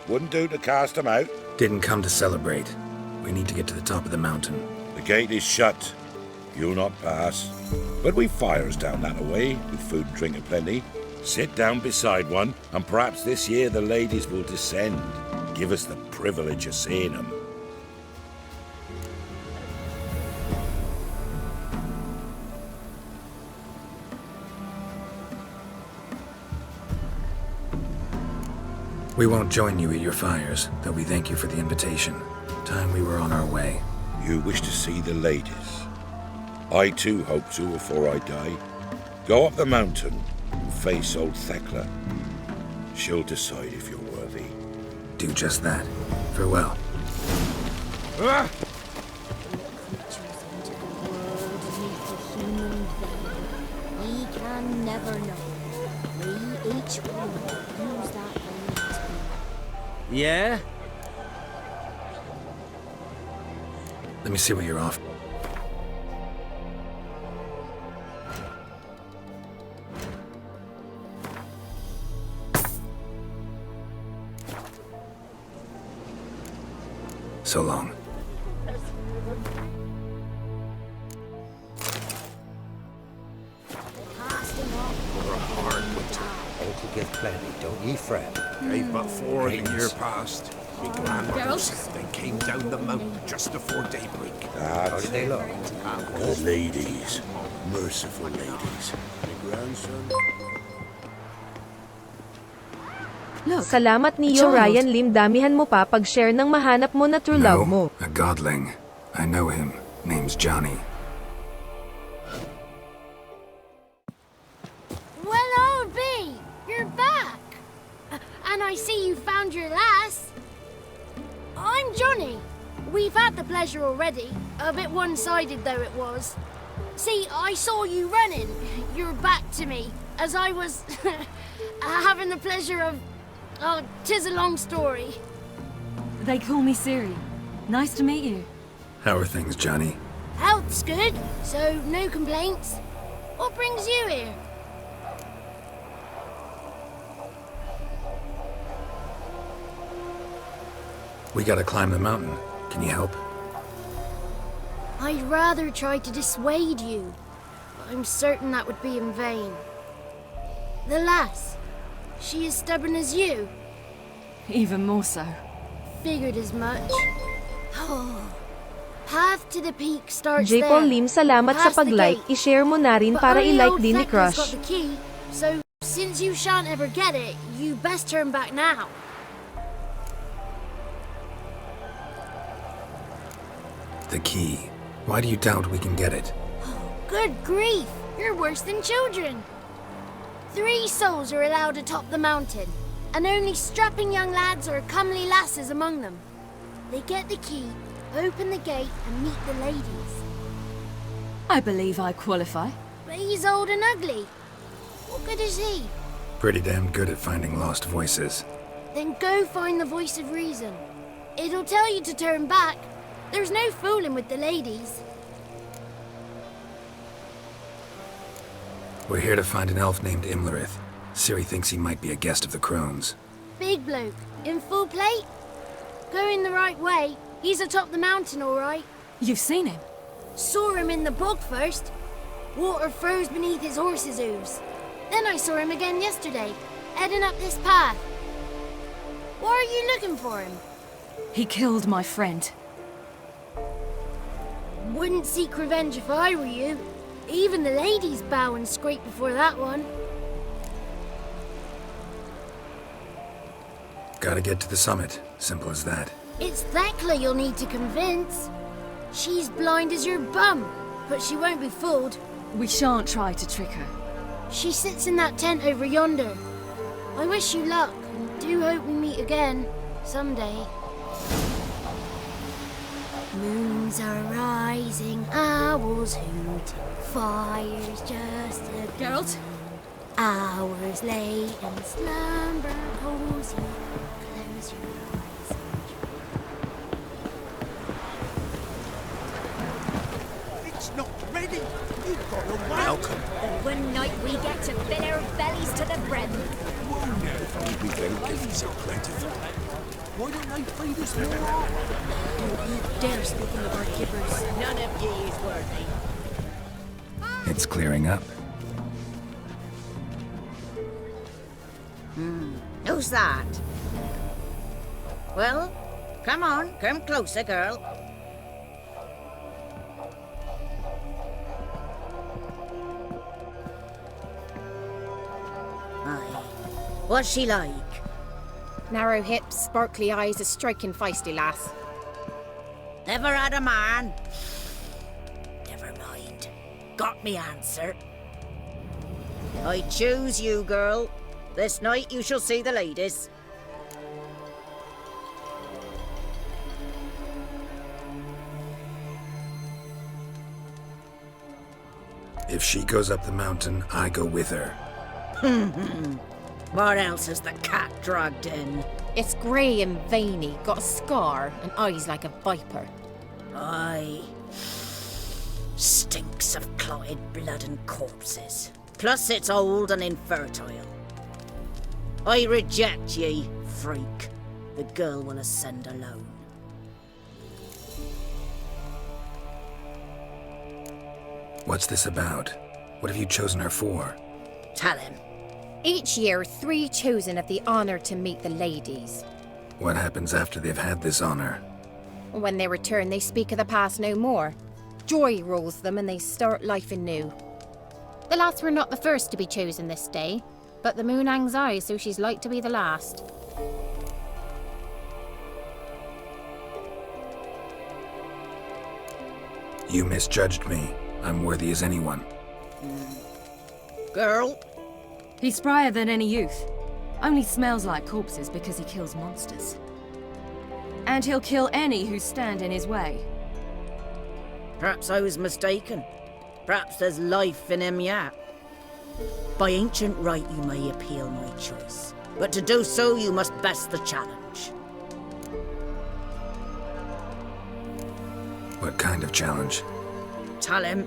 Speaker 10: Wouldn't do to cast them out.
Speaker 5: Didn't come to celebrate. We need to get to the top of the mountain.
Speaker 10: The gate is shut. You'll not pass. But we've fires down that way, with food and drink aplenty. Sit down beside one, and perhaps this year the ladies will descend. Give us the privilege of seeing them.
Speaker 5: We won't join you at your fires, though we thank you for the invitation. Time we were on our way.
Speaker 10: You wish to see the ladies. I too hope to before I die. Go up the mountain and face old Thekla. She'll decide if you're worthy.
Speaker 5: Do just that. Farewell.
Speaker 10: Ah!
Speaker 2: We can never know. We each one use that way.
Speaker 9: Yeah?
Speaker 5: Let me see what you're off. So long.
Speaker 11: For a hard winter.
Speaker 20: Uncle give plenty, don't ye fret.
Speaker 11: Gave but 4 in year past. Me grandmothers, they came down the mountain just before daybreak.
Speaker 20: How did they look?
Speaker 11: The ladies. Merciful ladies. My grandson.
Speaker 6: Salamat niyo, Ryan Lim. Damihan mo pa pag-share ng mahanap mo na true love mo.
Speaker 5: A godling. I know him. Name's Johnny.
Speaker 22: Well, old B, you're back. And I see you found your lass. I'm Johnny. We've had the pleasure already. A bit one-sided though it was. See, I saw you running. Your back to me. As I was having the pleasure of... Oh, 'tis a long story.
Speaker 21: They call me Siri. Nice to meet you.
Speaker 5: How are things, Johnny?
Speaker 22: Health's good, so no complaints. What brings you here?
Speaker 5: We gotta climb the mountain. Can you help?
Speaker 22: I'd rather try to dissuade you. I'm certain that would be in vain. The lass, she as stubborn as you?
Speaker 21: Even more so.
Speaker 22: Figured as much. Oh. Path to the peak starts
Speaker 6: J. Paul
Speaker 22: there.
Speaker 6: Lim, salamat sa
Speaker 22: Past the
Speaker 6: pag-like.
Speaker 22: gate.
Speaker 6: I-share mo na rin
Speaker 22: But
Speaker 6: para
Speaker 22: only
Speaker 6: i-like
Speaker 22: old
Speaker 6: din ni
Speaker 22: Thecla's
Speaker 6: Crush.
Speaker 22: got the key, so since you shan't ever get it, you best turn back now.
Speaker 5: The key. Why do you doubt we can get it?
Speaker 22: Good grief! You're worse than children. 3 souls are allowed atop the mountain, and only strapping young lads or comely lasses among them. They get the key, open the gate, and meet the ladies.
Speaker 7: I believe I qualify.
Speaker 22: But he's old and ugly. What good is he?
Speaker 5: Pretty damn good at finding lost voices.
Speaker 22: Then go find the voice of reason. It'll tell you to turn back. There's no fooling with the ladies.
Speaker 5: We're here to find an elf named Imlerith. Ciri thinks he might be a guest of the Crones.
Speaker 22: Big bloke, in full plate? Going the right way. He's atop the mountain, all right.
Speaker 7: You've seen him?
Speaker 22: Saw him in the bog first. Water froze beneath his horse's hooves. Then I saw him again yesterday, heading up this path. Why are you looking for him?
Speaker 7: He killed my friend.
Speaker 22: Wouldn't seek revenge if I were you. Even the ladies bow and scrape before that one.
Speaker 5: Gotta get to the summit. Simple as that.
Speaker 22: It's Thekla you'll need to convince. She's blind as your bum, but she won't be fooled.
Speaker 7: We shan't try to trick her.
Speaker 22: She sits in that tent over yonder. I wish you luck, and do hope we meet again, someday. Moons are rising, owls hooting, fires just a
Speaker 7: Geralt?
Speaker 22: Hours late and slumber cozy. Close your eyes.
Speaker 8: It's not ready. You've got to wait.
Speaker 11: Welcome.
Speaker 15: The one night we get to fill our bellies to the brim.
Speaker 11: We don't give so plentiful.
Speaker 8: Why don't they feed us more?
Speaker 22: You dare speaking of our gibbers.
Speaker 15: None of ye is worthy.
Speaker 5: It's clearing up.
Speaker 15: Who's that? Well, come on, come closer, girl. Aye. What's she like?
Speaker 24: Narrow hips, sparkly eyes, a striking feisty lass.
Speaker 15: Never had a man. Never mind. Got me answer. I choose you, girl. This night you shall see the ladies.
Speaker 5: If she goes up the mountain, I go with her.
Speaker 15: What else has the cat dragged in?
Speaker 24: It's grey and veiny, got a scar, and eyes like a viper.
Speaker 15: Aye. Stinks of clotted blood and corpses. Plus it's old and infertile. I reject ye, freak. The girl will ascend alone.
Speaker 5: What's this about? What have you chosen her for?
Speaker 15: Tell him.
Speaker 24: Each year, 3 chosen have the honour to meet the ladies.
Speaker 5: What happens after they've had this honor?
Speaker 24: When they return, they speak of the past no more. Joy rules them and they start life anew. The lass were not the first to be chosen this day, but the moon hangs high, so she's like to be the last.
Speaker 5: You misjudged me. I'm worthy as anyone.
Speaker 15: Girl?
Speaker 7: He's sprier than any youth. Only smells like corpses because he kills monsters. And he'll kill any who stand in his way.
Speaker 15: Perhaps I was mistaken. Perhaps there's life in him yet. By ancient right you may appeal my choice, but to do so you must best the challenge.
Speaker 5: What kind of challenge?
Speaker 15: Tell him.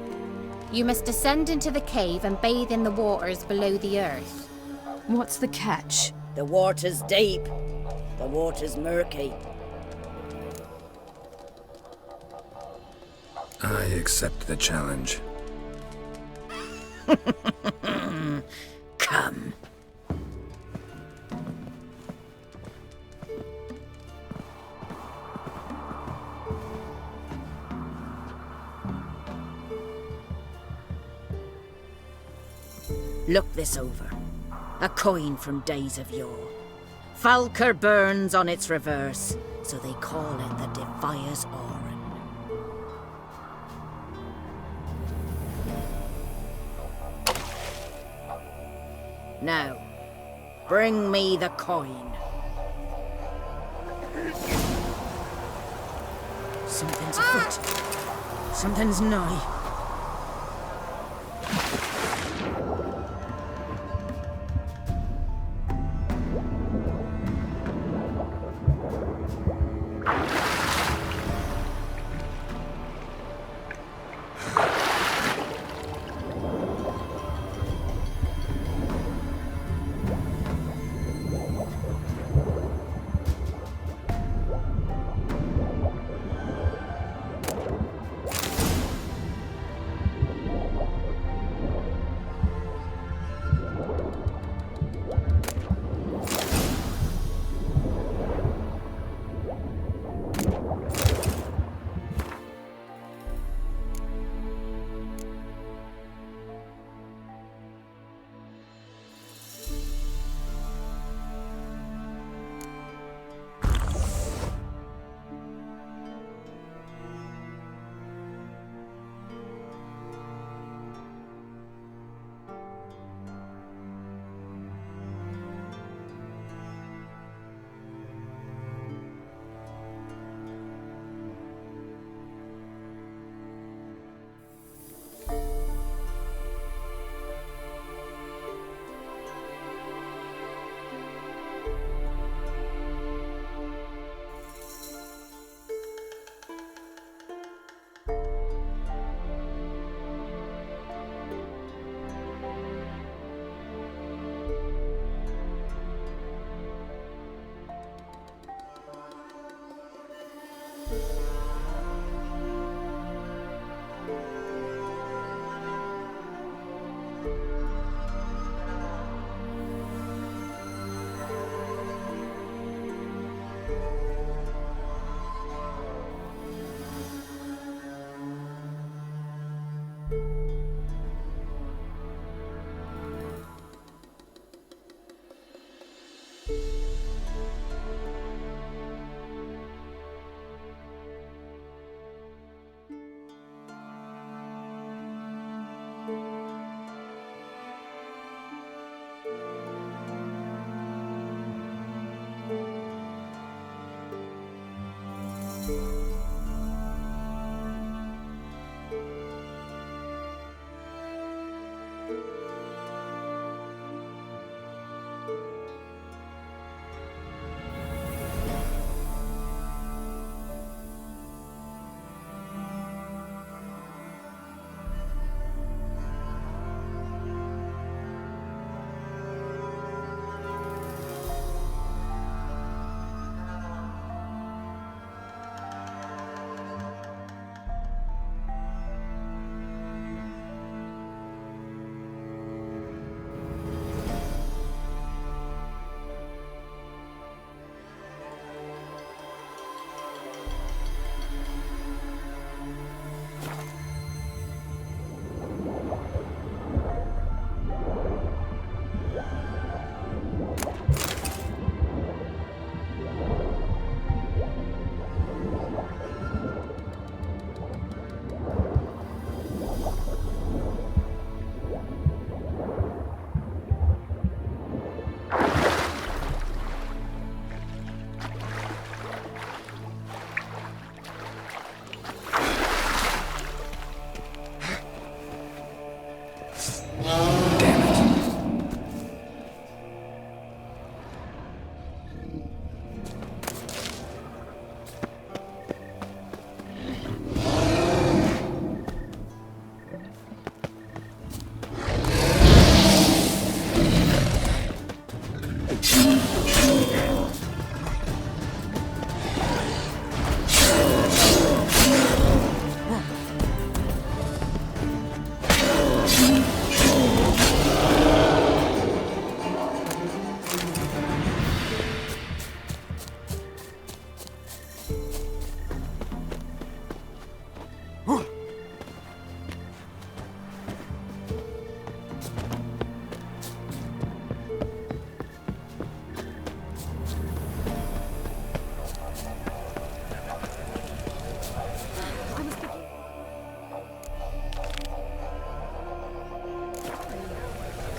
Speaker 24: You must descend into the cave and bathe in the waters below the earth.
Speaker 7: What's the catch?
Speaker 15: The water's deep. The water's murky.
Speaker 5: I accept the challenge.
Speaker 15: Come. Look this over. A coin from days of yore. Falker burns on its reverse, so they call it the Defier's Oran. Now, bring me the coin. Something's afoot. Something's nigh.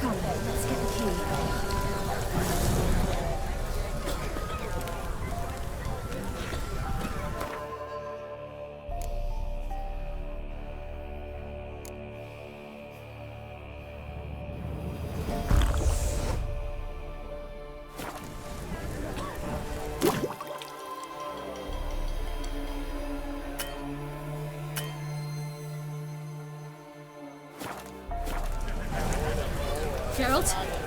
Speaker 2: Come, let's get the key.
Speaker 21: Geralt?